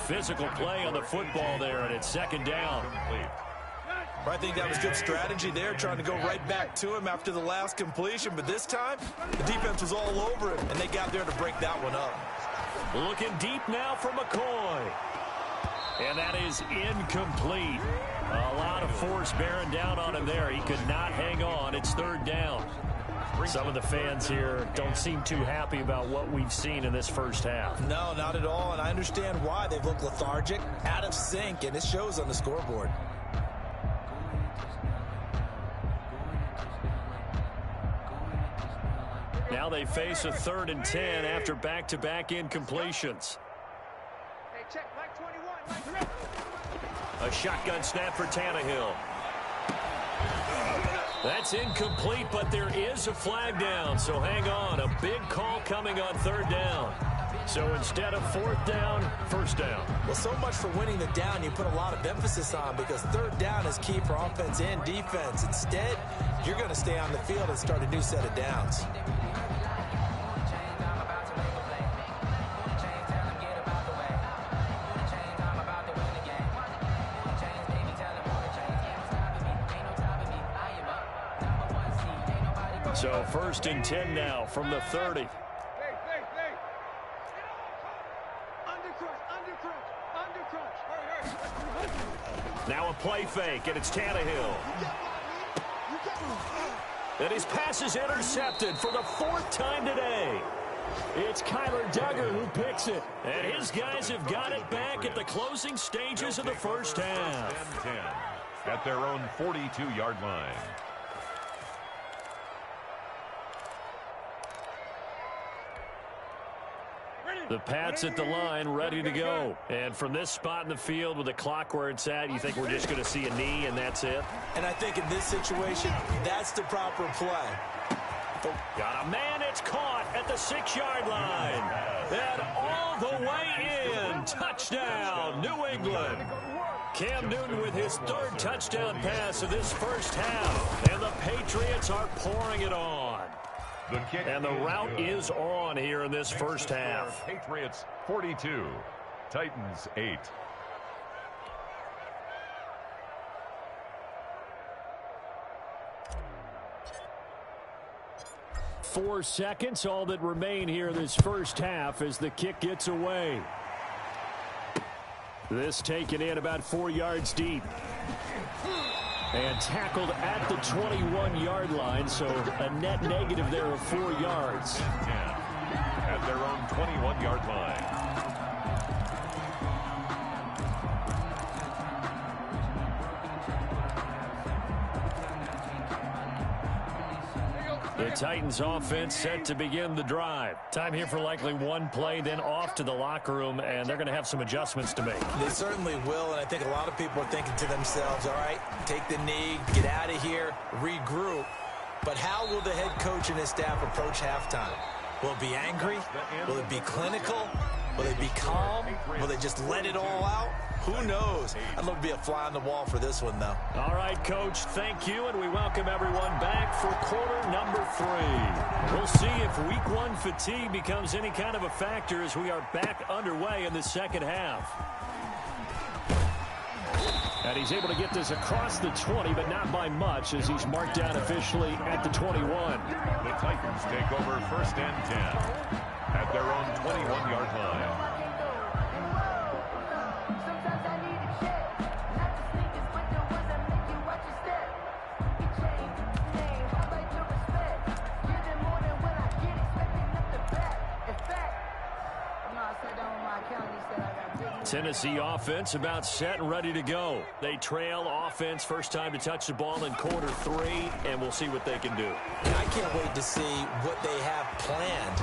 Physical play on the football there, and it's 2nd down. I think that was good strategy there, trying to go right back to him after the last completion. But this time, the defense was all over him, and they got there to break that one up. Looking deep now for McCoy. And that is incomplete. A lot of force bearing down on him there. He could not hang on. It's 3rd down. Some of the fans here don't seem too happy about what we've seen in this first half. No, not at all, and I understand why. They've looked lethargic, out of sync, and it shows on the scoreboard. Now they face a 3rd and 10 after back-to-back incompletions. A shotgun snap for Tannehill. That's incomplete, but there is a flag down, so hang on. A big call coming on 3rd down. So instead of 4th down, 1st down. Well, so much for winning the down you put a lot of emphasis on because 3rd down is key for offense and defense. Instead, you're going to stay on the field and start a new set of downs. So 1st and 10 now from the 30. Now a play fake, and it's Tannehill. And his pass is intercepted for the 4th time today. It's Kyler Duggar who picks it. And his guys have got it back at the closing stages of the first half. 10-10 at their own 42-yard line. The Pats at the line, ready to go. And from this spot in the field with the clock where it's at, you think we're just going to see a knee and that's it? And I think in this situation, that's the proper play. Got a man, it's caught at the 6-yard line. And all the way in. Touchdown, New England. Cam Newton with his 3rd touchdown pass of this first half. And the Patriots are pouring it on. And the route is on here in this first half. Patriots 42, Titans 8. Four seconds, all that remain here in this first half as the kick gets away. This taken in about 4 yards deep. And tackled at the 21-yard line, so a net negative there of 4 yards. 10 at their own 21-yard line. The Titans offense set to begin the drive. Time here for likely one play, then off to the locker room, and they're going to have some adjustments to make. They certainly will, and I think a lot of people are thinking to themselves, all right, take the knee, get out of here, regroup. But how will the head coach and his staff approach halftime? Will it be angry? Will it be clinical? Will they be calm? Will they just let it all out? Who knows? I'd love to be a fly on the wall for this one, though. All right, Coach, thank you, and we welcome everyone back for quarter number 3. We'll see if week 1 fatigue becomes any kind of a factor as we are back underway in the second half. And he's able to get this across the 20, but not by much as he's marked down officially at the 21. The Titans take over 1st and 10 at their own 21-yard line. Tennessee offense about set and ready to go. They trail offense first time to touch the ball in quarter 3, and we'll see what they can do. I can't wait to see what they have planned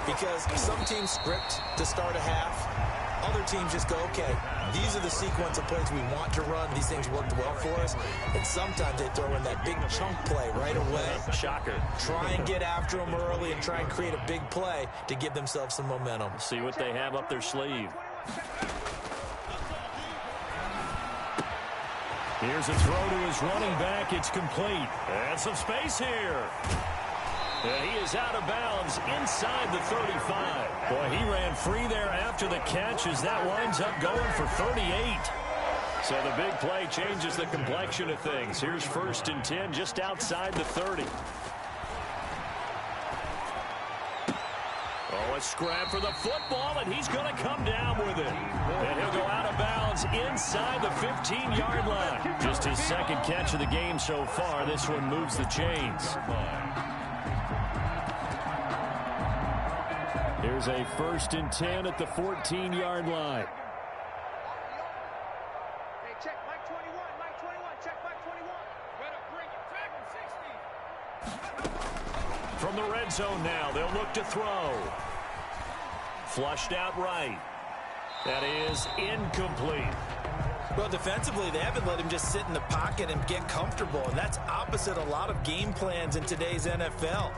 because some teams script to start a half. Other teams just go, okay, these are the sequence of plays we want to run. These things worked well for us. And sometimes they throw in that big chunk play right away. Shocker. Try and get after them early and try and create a big play to give themselves some momentum. See what they have up their sleeve. Here's a throw to his running back. It's complete. And some space here. And he is out of bounds inside the 35. Boy, he ran free there after the catch as that winds up going for 38. So the big play changes the complexion of things. Here's 1st and 10 just outside the 30. Oh, a scrap for the football, and he's going to come down with it. And he'll go out of bounds inside the 15-yard line. Just his 2nd catch of the game so far. This one moves the chains. Here's a 1st and 10 at the 14-yard line. Hey, check Mike 21, Mike 21, check Mike 21. Better bring it, tackle 60. From the red zone now, they'll look to throw. Flushed out right. That is incomplete. Well, defensively, they haven't let him just sit in the pocket and get comfortable, and that's opposite a lot of game plans in today's NFL.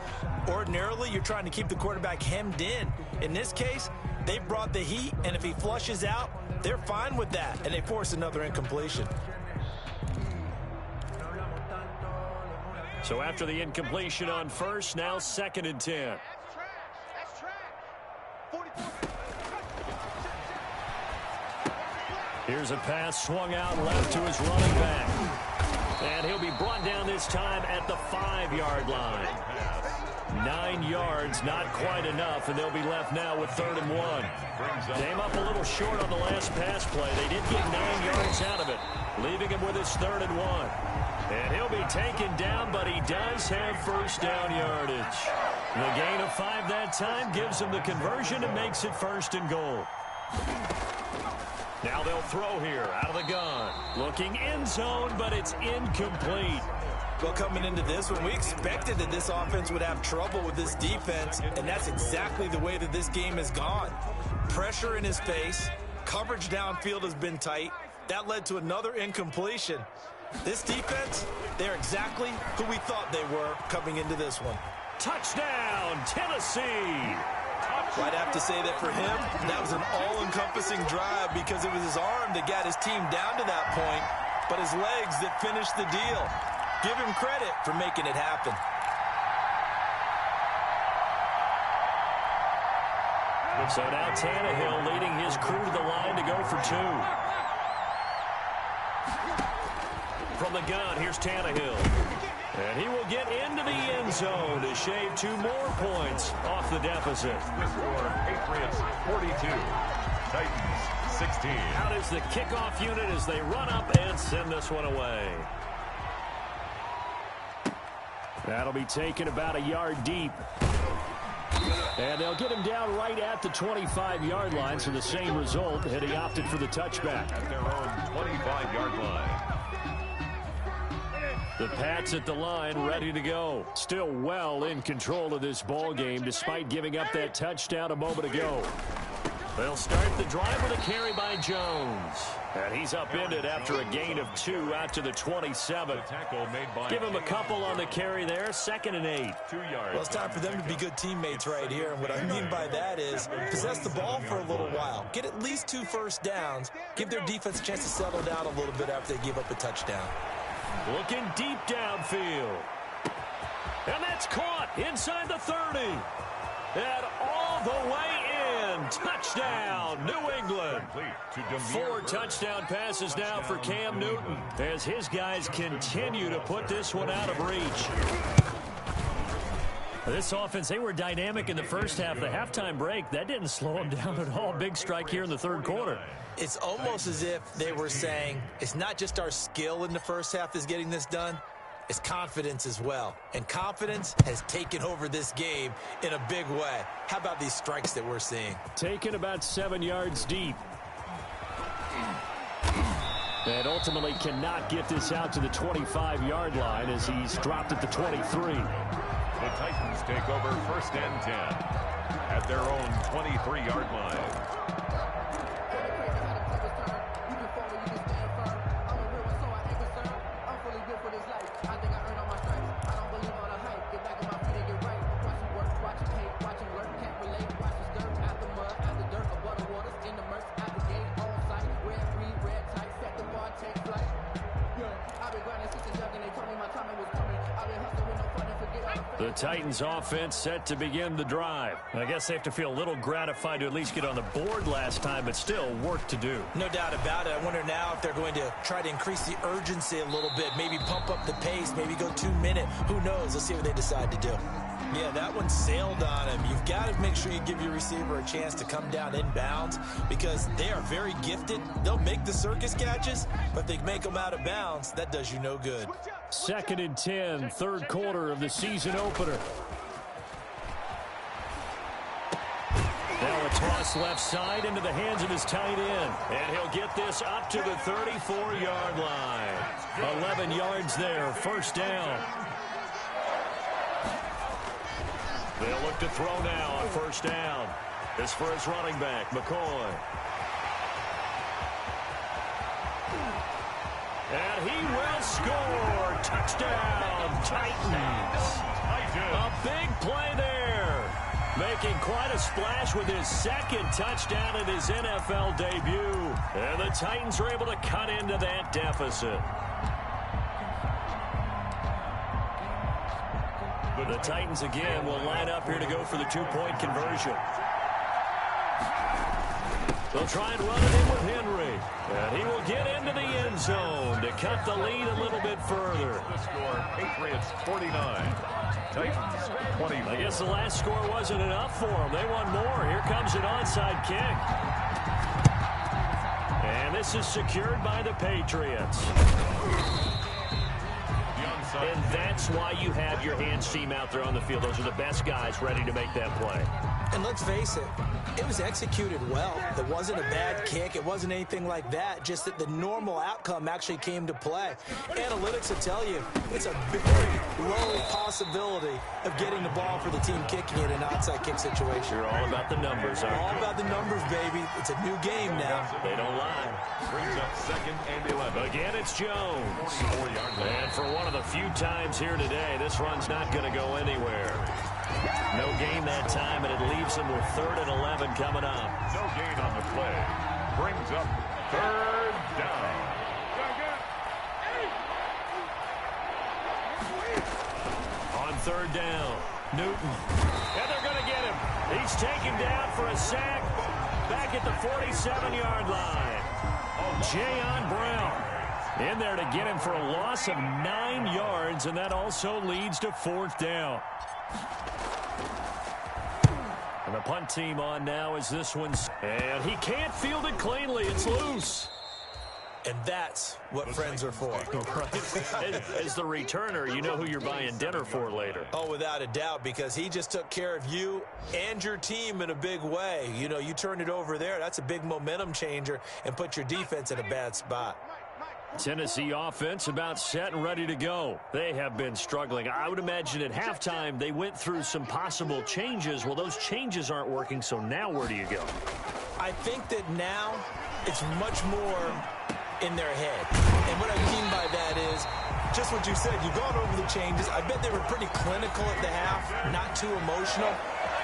Ordinarily, you're trying to keep the quarterback hemmed in. In this case, they brought the heat, and if he flushes out, they're fine with that, and they force another incompletion. So after the incompletion on 1st, now 2nd and 10. That's trash. 44. Here's a pass swung out left to his running back. And he'll be brought down this time at the 5-yard line. 9 yards, not quite enough, and they'll be left now with 3rd and 1. Came up a little short on the last pass play. They did get 9 yards out of it. leaving him with his 3rd and 1. And he'll be taken down, but he does have first down yardage. The gain of 5 that time gives him the conversion and makes it 1st and goal. Now they'll throw here out of the gun. Looking end zone, but it's incomplete. Well, coming into this one, we expected that this offense would have trouble with this defense, and that's exactly the way that this game has gone. Pressure in his face, coverage downfield has been tight. That led to another incompletion. This defense, they're exactly who we thought they were coming into this one. Touchdown, Tennessee! I'd have to say that for him, that was an all-encompassing drive because it was his arm that got his team down to that point, but his legs that finished the deal. Give him credit for making it happen. So now Tannehill leading his crew to the line to go for 2. From the gun, here's Tannehill. And he will get into the end zone to shave 2 more points off the deficit. The score, Patriots 42, Titans 16. Out is the kickoff unit as they run up and send this one away. That'll be taken about a yard deep. And they'll get him down right at the 25-yard line, so the same result had he opted for the touchback. At their own 25-yard line. The Pats at the line, ready to go. Still well in control of this ball game, despite giving up that touchdown a moment ago. They'll start the drive with a carry by Jones. And he's upended after a gain of 2 out to the 27. Give him a couple on the carry there, 2nd and 8. 2 yards. Well, it's time for them to be good teammates right here. And what I mean by that is possess the ball for a little while. Get at least 2 first downs. Give their defense a chance to settle down a little bit after they give up a touchdown. Looking deep downfield. And that's caught inside the 30. And all the way in. Touchdown, New England. 4 touchdown passes now for Cam Newton as his guys continue to put this one out of reach. This offense, they were dynamic in the first half. The halftime break, that didn't slow them down at all. Big strike here in the 3rd quarter. It's almost as if they were saying, it's not just our skill in the first half that's getting this done, it's confidence as well. And confidence has taken over this game in a big way. How about these strikes that we're seeing? Taken about 7 yards deep. And ultimately cannot get this out to the 25-yard line as he's dropped at the 23. The Titans take over 1st and 10 at their own 23-yard line. The Titans offense set to begin the drive. I guess they have to feel a little gratified to at least get on the board last time, but still work to do. No doubt about it. I wonder now if they're going to try to increase the urgency a little bit, maybe pump up the pace, maybe go 2-minute. Who knows? Let's see what they decide to do. Yeah, that one sailed on him. You've got to make sure you give your receiver a chance to come down inbounds because they are very gifted. They'll make the circus catches, but if they make them out of bounds, that does you no good. 2nd and 10, 3rd quarter of the season opener. Now a toss left side into the hands of his tight end. And he'll get this up to the 34-yard line. 11 yards there, 1st down. They'll look to throw now on 1st down. This for his running back, McCoy. And he will score. Touchdown, Titans. A big play there. Making quite a splash with his 2nd touchdown in his NFL debut. And the Titans are able to cut into that deficit. The Titans again will line up here to go for the 2-point conversion. They'll try and run it in with Henry. And he will get into the end zone to cut the lead a little bit further. The score, Patriots 49, Titans 20. I guess the last score wasn't enough for them. They want more. Here comes an onside kick. And And this is secured by the Patriots. And that's why you have your hands team out there on the field. Those are the best guys ready to make that play. And let's face it, it was executed well. It wasn't a bad kick. It wasn't anything like that. Just that the normal outcome actually came to play. Analytics will tell you it's a very low possibility of getting the ball for the team kicking it in an outside kick situation. You're all about the numbers, aren't you? All about the numbers, baby. It's a new game now. They don't lie. Brings up 2nd and 11. Again, it's Jones. And for one of the few times here today, this run's not going to go anywhere. No gain that time, and it leaves them with 3rd and 11 coming up. No gain on the play. Brings up 3rd down. On 3rd down, Newton. And they're going to get him. He's taken down for a sack back at the 47-yard line. Jayon Brown in there to get him for a loss of 9 yards, and that also leads to 4th down. And the punt team on now as this one's... And he can't field it cleanly. It's loose. And that's what friends are for. As the returner, you know who you're buying dinner for later. Oh, without a doubt, because he just took care of you and your team in a big way. You know, you turned it over there. That's a big momentum changer and put your defense in a bad spot. Tennessee offense about set and ready to go. They have been struggling. I would imagine at halftime they went through some possible changes. Well, those changes aren't working, so now where do you go? I think that now it's much more in their head. And what I mean by that is just what you said. You've gone over the changes. I bet they were pretty clinical at the half, not too emotional.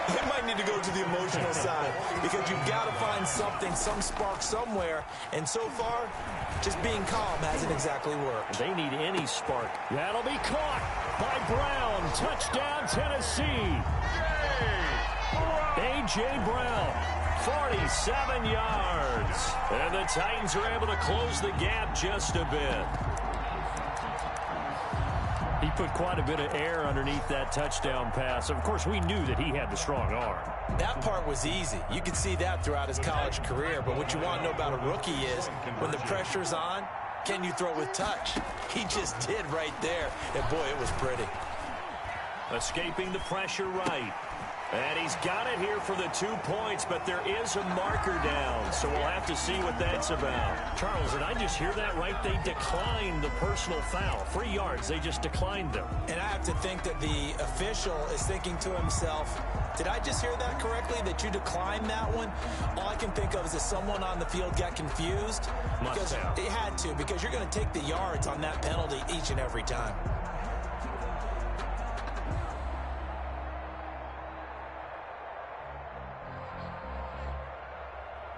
They might need to go to the emotional side because you've got to find something, some spark somewhere. And so far, just being calm hasn't exactly worked. They need any spark. That'll be caught by Brown. Touchdown, Tennessee. A.J. Brown, 47 yards. And the Titans are able to close the gap just a bit. He put quite a bit of air underneath that touchdown pass. Of course, we knew that he had the strong arm. That part was easy. You could see that throughout his college career. But what you want to know about a rookie is when the pressure's on, can you throw with touch? He just did right there. And, boy, it was pretty. Escaping the pressure right. And he's got it here for the 2 points, but there is a marker down, so we'll have to see what that's about. Charles, did I just hear that right? They declined the personal foul. 3 yards, they just declined them. And I have to think that the official is thinking to himself, did I just hear that correctly, that you declined that one? All I can think of is that someone on the field got confused. Must have. They had to, because you're going to take the yards on that penalty each and every time.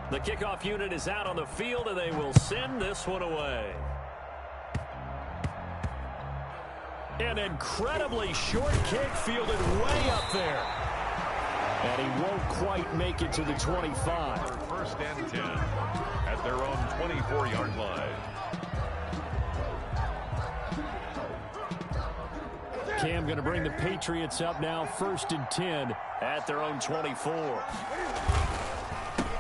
The kickoff unit is out on the field, and they will send this one away. An incredibly short kick fielded way up there. And he won't quite make it to the 25. 1st and 10 at their own 24-yard line. Cam going to bring the Patriots up now, 1st and 10 at their own 24.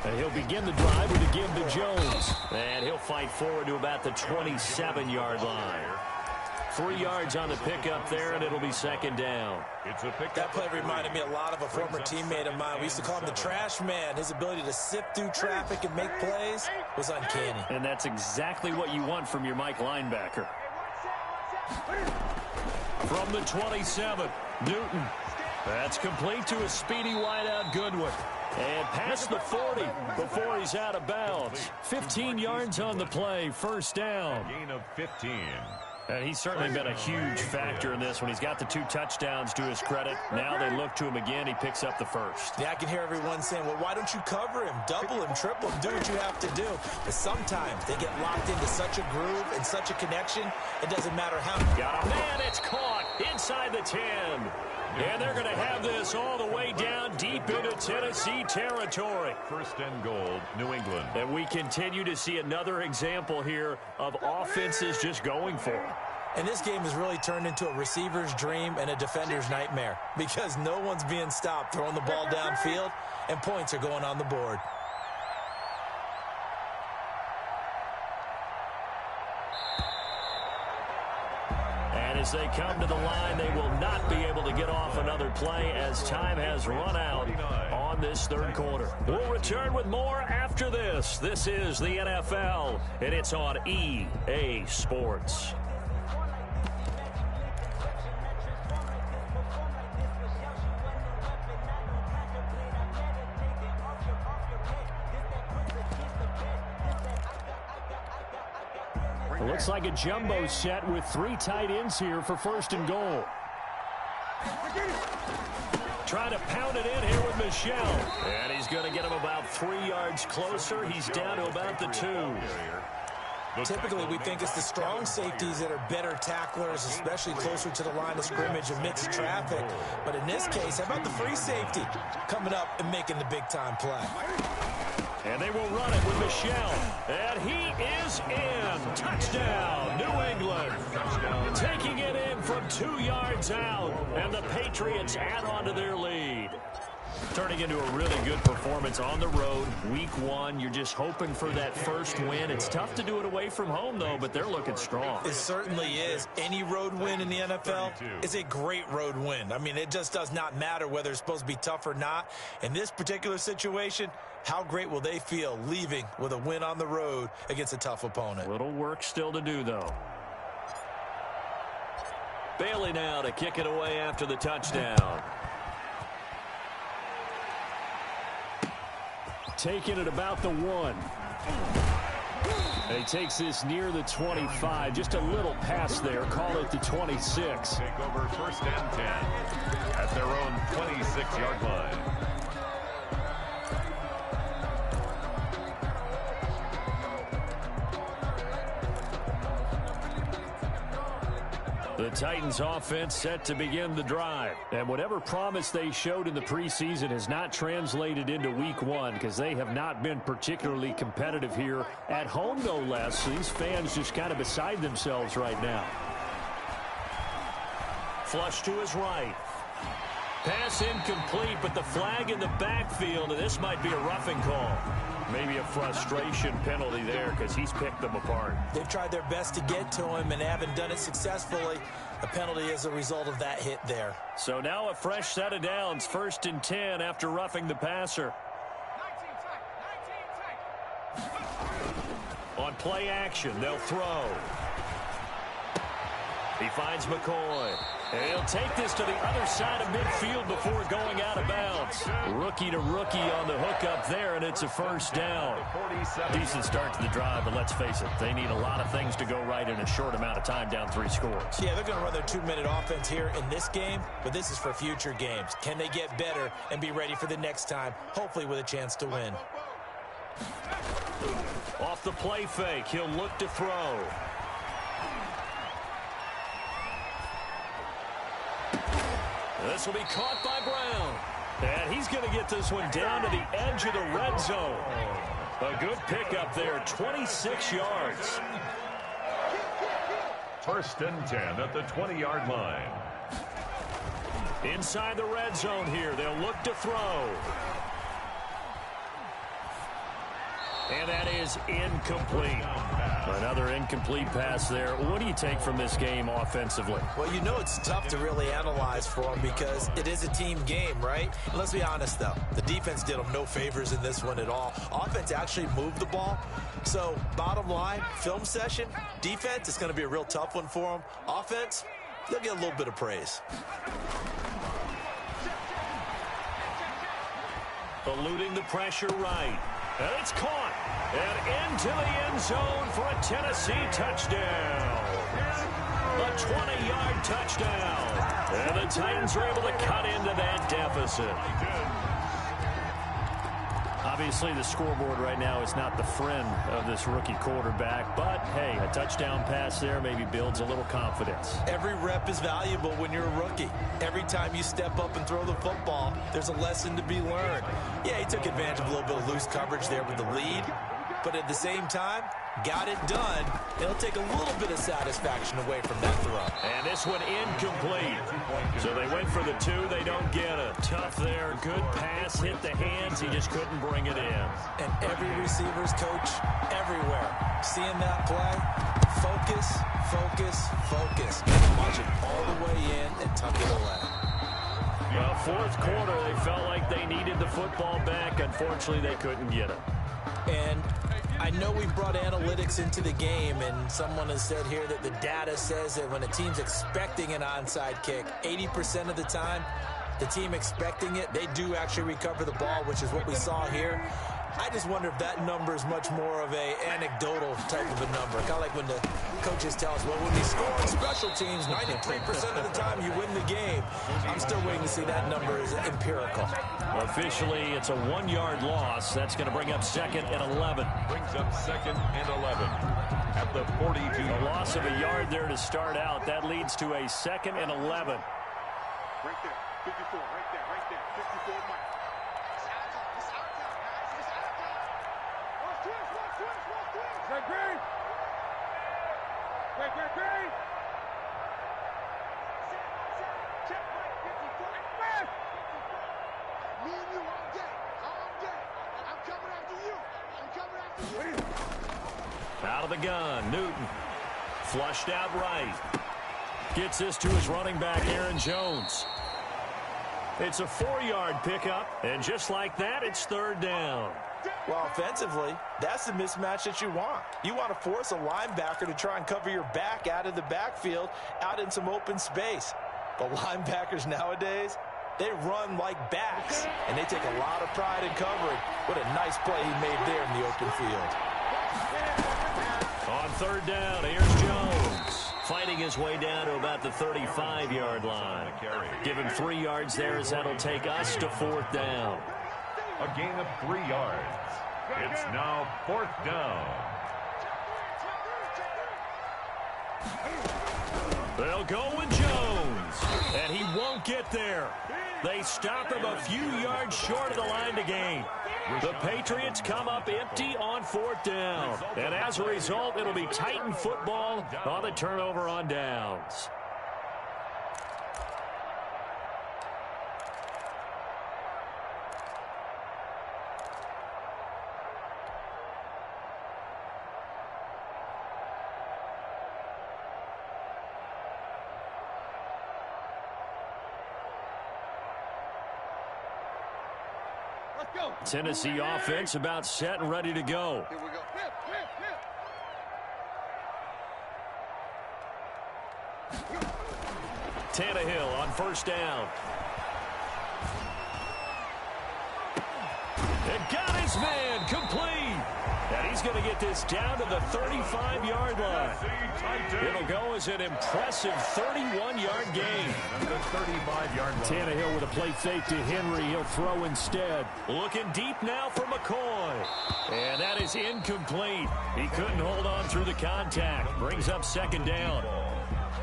And he'll begin the drive with a give to Jones. And he'll fight forward to about the 27-yard line. 3 yards on the pickup there, and it'll be 2nd down. It's a pickup. That play reminded me a lot of a former teammate of mine. We used to call him the trash man. His ability to sift through traffic and make plays was uncanny. And that's exactly what you want from your Mike linebacker. From the 27, Newton. That's complete to a speedy wideout Goodwin. And past the 40 before he's out of bounds. 15 yards on the play, 1st down. Gain of 15. And he's certainly been a huge factor in this one. He's got the 2 touchdowns to his credit. Now they look to him again. He picks up the 1st. Yeah, I can hear everyone saying, well, why don't you cover him, double him, triple him, do what you have to do. But sometimes they get locked into such a groove and such a connection, it doesn't matter how. Got a man, it's caught inside the 10. And they're going to have this all the way down deep into Tennessee territory. 1st and goal, New England. And we continue to see another example here of offenses just going for it. And this game has really turned into a receiver's dream and a defender's nightmare because no one's being stopped throwing the ball downfield, and points are going on the board. And as they come to the line, they will not be able to get off another play as time has run out on this third quarter. We'll return with more after this. This is the NFL, and it's on EA Sports. Looks like a jumbo set with 3 tight ends here for first and goal. Trying to pound it in here with Michelle. And he's going to get him about 3 yards closer. He's down to about the 2. Typically, we think it's the strong safeties that are better tacklers, especially closer to the line of scrimmage amidst traffic. But in this case, how about the free safety coming up and making the big-time play? And they will run it with Michelle. And he is in. Touchdown, New England. Taking it in from 2 yards out. And the Patriots add on to their lead. Turning into a really good performance on the road. Week 1, you're just hoping for that first win. It's tough to do it away from home, though, but they're looking strong. It certainly is. Any road win in the NFL is a great road win. I mean, it just does not matter whether it's supposed to be tough or not. In this particular situation, how great will they feel leaving with a win on the road against a tough opponent? Little work still to do, though. Bailey now to kick it away after the touchdown. Taking it about the 1. And he takes this near the 25. Just a little pass there. Call it the 26. Take over first and 10 at their own 26-yard line. The Titans offense set to begin the drive. And whatever promise they showed in the preseason has not translated into week 1 because they have not been particularly competitive here at home, no less. So these fans just kind of beside themselves right now. Flush to his right. Pass incomplete, but the flag in the backfield, and this might be a roughing call. Maybe a frustration penalty there because he's picked them apart. They've tried their best to get to him and haven't done it successfully. A penalty is a result of that hit there. So now a fresh set of downs, first and 10 after roughing the passer. On play action, they'll throw. He finds McCoy. And he'll take this to the other side of midfield before going out of bounds. Rookie to rookie on the hookup there, and it's a first down. Decent start to the drive, but let's face it, they need a lot of things to go right in a short amount of time, down 3 scores. Yeah, they're going to run their 2-minute offense here in this game, but this is for future games. Can they get better and be ready for the next time, hopefully with a chance to win? Off the play fake, he'll look to throw. This will be caught by Brown. And he's going to get this one down to the edge of the red zone. A good pickup there, 26 yards. First and 10 at the 20-yard line. Inside the red zone here, they'll look to throw. And that is incomplete. Another incomplete pass there. What do you take from this game offensively? Well, you know it's tough to really analyze for them because it is a team game, right? And let's be honest, though. The defense did them no favors in this one at all. Offense actually moved the ball. So, bottom line, film session, defense is going to be a real tough one for them. Offense, they'll get a little bit of praise. Eluding the pressure right. And it's caught. And into the end zone for a Tennessee touchdown. A 20-yard touchdown. And the Titans are able to cut into that deficit. Obviously, the scoreboard right now is not the friend of this rookie quarterback. But, hey, a touchdown pass there maybe builds a little confidence. Every rep is valuable when you're a rookie. Every time you step up and throw the football, there's a lesson to be learned. Yeah, he took advantage of a little bit of loose coverage there with the lead. But at the same time, got it done. It'll take a little bit of satisfaction away from that throw. And this one incomplete. So they went for the 2. They don't get it. Tough there. Good pass. Hit the hands. He just couldn't bring it in. And every receiver's coach everywhere seeing that play, focus, focus, focus. Watch it all the way in and tuck it away. Well, fourth quarter, they felt like they needed the football back. Unfortunately, they couldn't get it. And I know we brought analytics into the game, and someone has said here that the data says that when a team's expecting an onside kick, 80% of the time, the team expecting it, they do actually recover the ball, which is what we saw here. I just wonder if that number is much more of a anecdotal type of a number. Kind of like when the coaches tell us, well, when we score on special teams, 93% of the time you win the game. I'm still waiting to see that number is empirical. Well, officially, it's a 1-yard loss. That's going to bring up 2nd and 11. Brings up 2nd and 11 at the 42. A loss of a yard there to start out. That leads to a 2nd and 11. Right there, 54, right there, 54 Mike. Green, green. Green, green, green. Check Mike, 54. Me and you all day, all day. I'm coming after you. I'm coming after you. Out of the gun, Newton. Flushed out right. Gets this to his running back, Aaron Jones. It's a 4-yard pickup, and just like that, it's 3rd down. Well, offensively, that's the mismatch that you want. You want to force a linebacker to try and cover your back out of the backfield, out in some open space. The linebackers nowadays, they run like backs, and they take a lot of pride in covering. What a nice play he made there in the open field. On 3rd down, here's Jones. Fighting his way down to about the 35-yard line. Give him 3 yards there as that'll take us to 4th down. A gain of 3 yards. It's now 4th down. They'll go with Jones, and he won't get there. They stop him a few yards short of the line to gain. The Patriots come up empty on 4th down, and as a result, it'll be Titan football on the turnover on downs. Tennessee offense about set and ready to go. Here we go. Tannehill on 1st down. And got his man complete. And he's going to get this down to the 35-yard line. It'll go as an impressive 31-yard gain. The 35-yard line. Tannehill with a play fake to Henry. He'll throw instead. Looking deep now for McCoy. And that is incomplete. He couldn't hold on through the contact. Brings up 2nd down.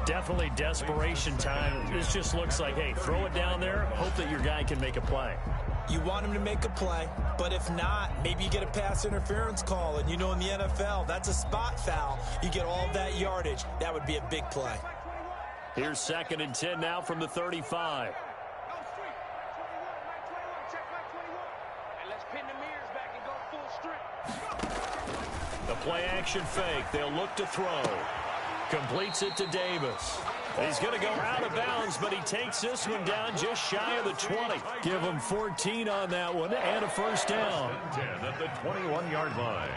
Definitely desperation time. This just looks like, hey, throw it down there. Hope that your guy can make a play. You want him to make a play, but if not, maybe you get a pass interference call. And you know in the NFL, that's a spot foul. You get all that yardage. That would be a big play. Here's 2nd and 10 now from the 35. The play action fake. They'll look to throw. Completes it to Davis. He's going to go out of bounds, but he takes this one down just shy of the 20. Give him 14 on that one and a 1st down. 10 at the 21-yard line.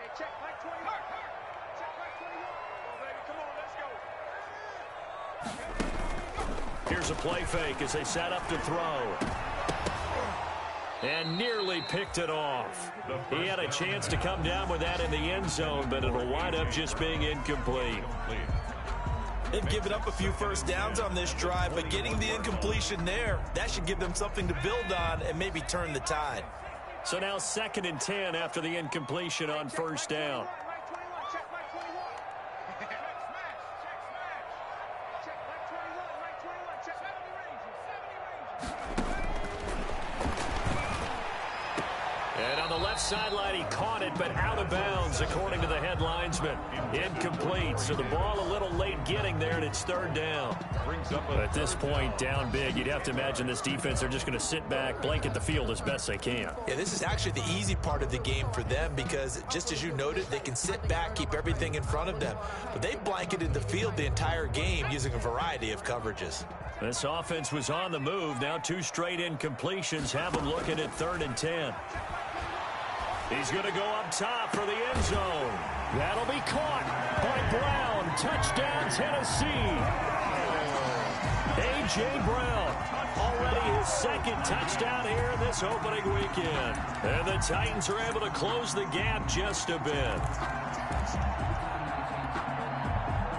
Hey, check Mike 21. Check Mike 21. Oh, baby, come on, let's go. Here's a play fake as they set up to throw. And nearly picked it off. He had a chance to come down with that in the end zone, but it'll wind up just being incomplete. They've given up a few 1st downs on this drive, but getting the incompletion there, that should give them something to build on and maybe turn the tide. So now 2nd and 10 after the incompletion on 1st down. Mike 21. Check Mike 21. Check smash. Check Mike 21. Mike 21. Check 70 ranges. 70 ranges. And on the left sideline, he caught it, but out of bounds, according to the head linesman. Incomplete, so the ball a little late getting there, and it's third down. At this point, down big, you'd have to imagine this defense are just going to sit back, blanket the field as best they can. Yeah, this is actually the easy part of the game for them because, just as you noted, they can sit back, keep everything in front of them. But they blanketed the field the entire game using a variety of coverages. This offense was on the move. Now 2 straight incompletions have them looking at 3rd and 10. He's going to go up top for the end zone. That'll be caught by Brown. Touchdown, Tennessee. A.J. Brown, already his 2nd touchdown here in this opening weekend. And the Titans are able to close the gap just a bit.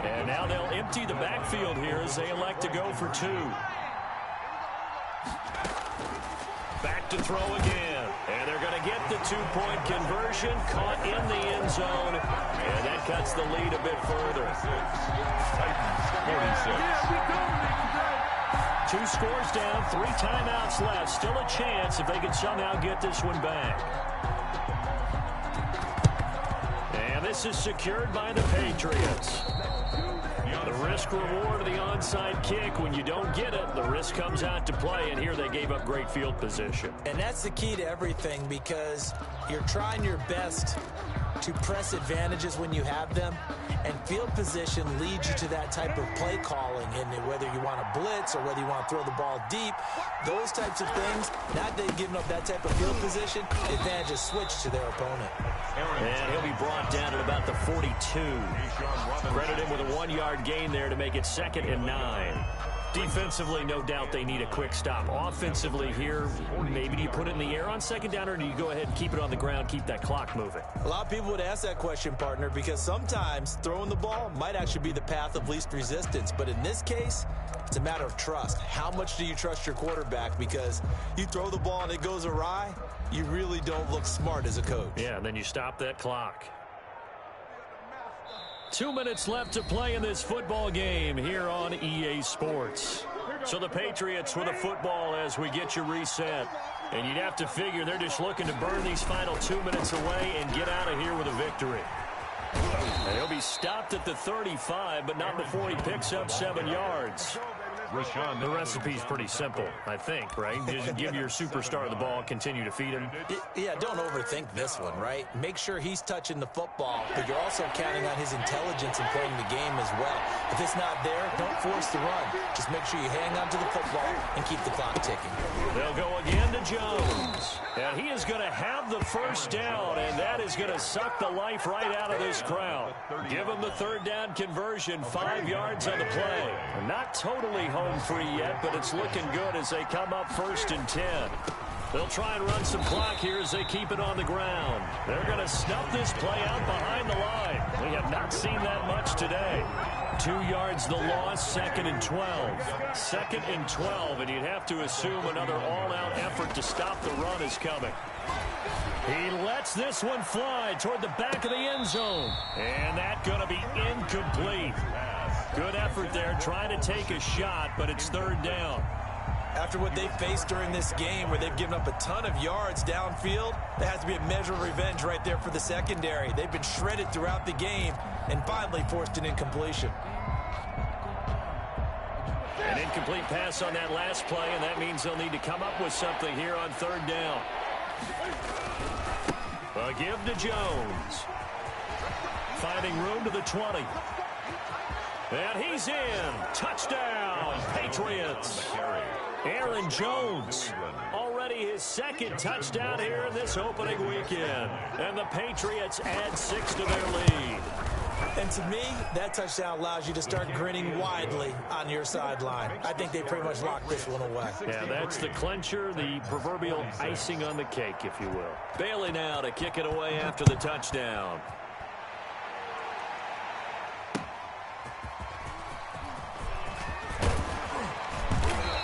And now they'll empty the backfield here as they elect to go for 2. Back to throw again. And they're going to get the 2-point conversion. Caught in the end zone. And that cuts the lead a bit further. Titans 46. 2 scores down, 3 timeouts left. Still a chance if they can somehow get this one back. And this is secured by the Patriots. The risk reward of the onside kick. When you don't get it, the risk comes out to play, and here they gave up great field position. And that's the key to everything because you're trying your best to press advantages when you have them, and field position leads you to that type of play calling, and whether you want to blitz or whether you want to throw the ball deep, those types of things, now that they've given up that type of field position, the advantage is switched to their opponent. And he'll be brought down at about the 42. Credit him with a 1-yard gain there to make it 2nd and 9. Defensively, no doubt they need a quick stop. Offensively here, maybe do you put it in the air on 2nd down, or do you go ahead and keep it on the ground, keep that clock moving? A lot of people would ask that question, partner, because sometimes throwing the ball might actually be the path of least resistance. But in this case, it's a matter of trust. How much do you trust your quarterback? Because you throw the ball and it goes awry, you really don't look smart as a coach. Yeah, and then you stop that clock. 2 minutes left to play in this football game here on EA Sports. So the Patriots with a football as we get you reset. And you'd have to figure they're just looking to burn these final 2 minutes away and get out of here with a victory. And he'll be stopped at the 35, but not before he picks up 7 yards. The recipe's pretty simple, I think, right? Just give your superstar the ball, continue to feed him. Yeah, don't overthink this one, right? Make sure he's touching the football, but you're also counting on his intelligence in playing the game as well. If it's not there, don't force the run. Just make sure you hang on to the football and keep the clock ticking. They'll go again to Jones. And he is going to have the 1st down, and that is going to suck the life right out of this crowd. Give him the 3rd down conversion, 5 yards on the play. Not totally home free yet, but it's looking good as they come up 1st and 10. They'll try and run some clock here as they keep it on the ground. They're going to snuff this play out behind the line. We have not seen that much today. 2 yards the loss, 2nd and 12. 2nd and 12, and you'd have to assume another all-out effort to stop the run is coming. He lets this one fly toward the back of the end zone. And that's going to be incomplete. Good effort there, trying to take a shot, but it's 3rd down. After what they faced during this game where they've given up a ton of yards downfield, there has to be a measure of revenge right there for the secondary. They've been shredded throughout the game and finally forced an incompletion. An incomplete pass on that last play, and that means they'll need to come up with something here on 3rd down. A give to Jones. Finding room to the 20. And he's in. Touchdown, Patriots. Aaron Jones, already his 2nd touchdown here in this opening weekend. And the Patriots add 6 to their lead. And to me, that touchdown allows you to start grinning widely on your sideline. I think they pretty much locked this one away. Yeah, that's the clincher, the proverbial icing on the cake, if you will. Bailey now to kick it away after the touchdown.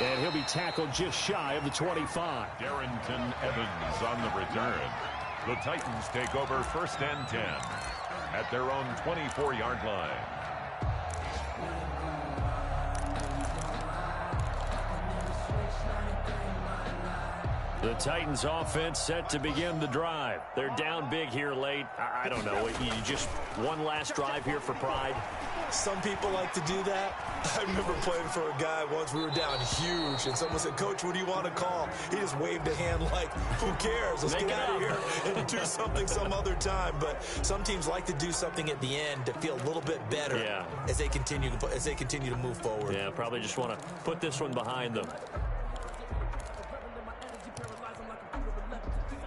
And he'll be tackled just shy of the 25. Darrington Evans on the return. The Titans take over 1st and 10 at their own 24-yard line. The Titans offense set to begin the drive. They're down big here late. I don't know. You just one last drive here for pride. Some people like to do that. I remember playing for a guy once. We were down huge, and someone said, "Coach, what do you want to call?" He just waved a hand like, "Who cares? Let's get out of here and do something some other time." But some teams like to do something at the end to feel a little bit better as they continue to move forward. Yeah, probably just want to put this one behind them.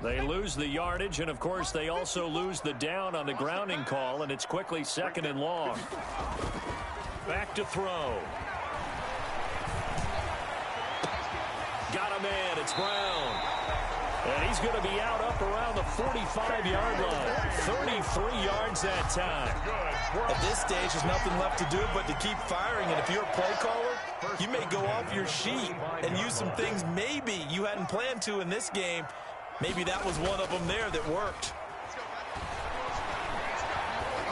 They lose the yardage, and, of course, they also lose the down on the grounding call, and it's quickly 2nd and long. Back to throw. Got a man. It's Brown. And he's going to be out up around the 45-yard line. 33 yards that time. At this stage, there's nothing left to do but to keep firing. And if you're a play caller, you may go off your sheet and use some things maybe you hadn't planned to in this game. Maybe that was one of them there that worked.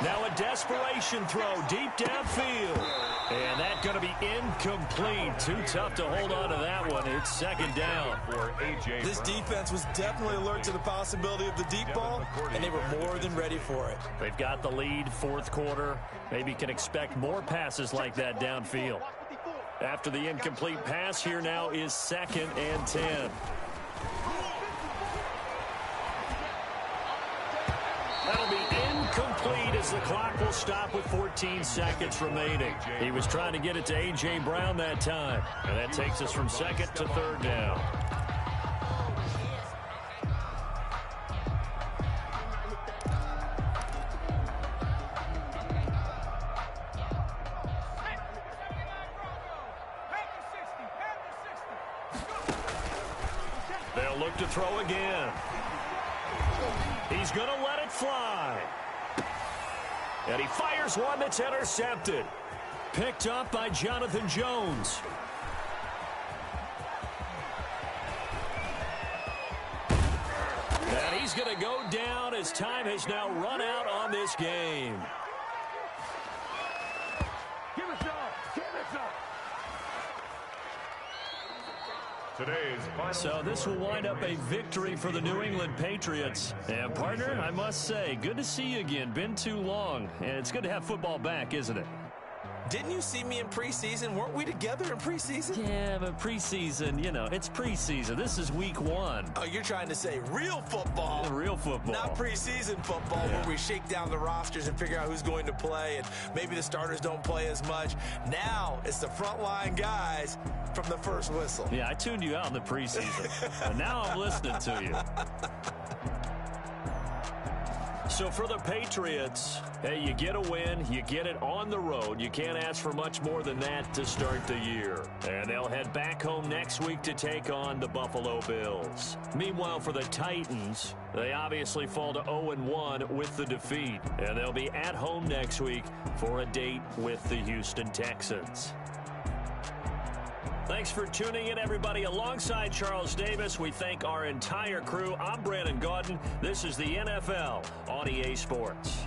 Now a desperation throw deep downfield. And that's going to be incomplete. Too tough to hold on to that one. It's 2nd down. This defense was definitely alert to the possibility of the deep ball, and they were more than ready for it. They've got the lead, 4th quarter. Maybe can expect more passes like that downfield. After the incomplete pass, here now is 2nd and 10. That'll be incomplete as the clock will stop with 14 seconds remaining. He was trying to get it to A.J. Brown that time. And that takes us from 2nd to 3rd down. They'll look to throw again. He's going to let it fly. And he fires one that's intercepted. Picked up by Jonathan Jones. And he's going to go down as time has now run out on this game. So this will wind up a victory for the New England Patriots. And, partner, I must say, good to see you again. Been too long. And it's good to have football back, isn't it? Didn't you see me in preseason? Weren't we together in preseason? Yeah, but preseason, you know, it's preseason. This is week 1. Oh, you're trying to say real football. Real football. Not preseason football where we shake down the rosters and figure out who's going to play, and maybe the starters don't play as much. Now it's the frontline guys from the first whistle. Yeah, I tuned you out in the preseason. And now I'm listening to you. So for the Patriots, hey, you get a win, you get it on the road. You can't ask for much more than that to start the year. And they'll head back home next week to take on the Buffalo Bills. Meanwhile, for the Titans, they obviously fall to 0-1 with the defeat. And they'll be at home next week for a date with the Houston Texans. Thanks for tuning in, everybody. Alongside Charles Davis, we thank our entire crew. I'm Brandon Gaudin. This is the NFL on EA Sports.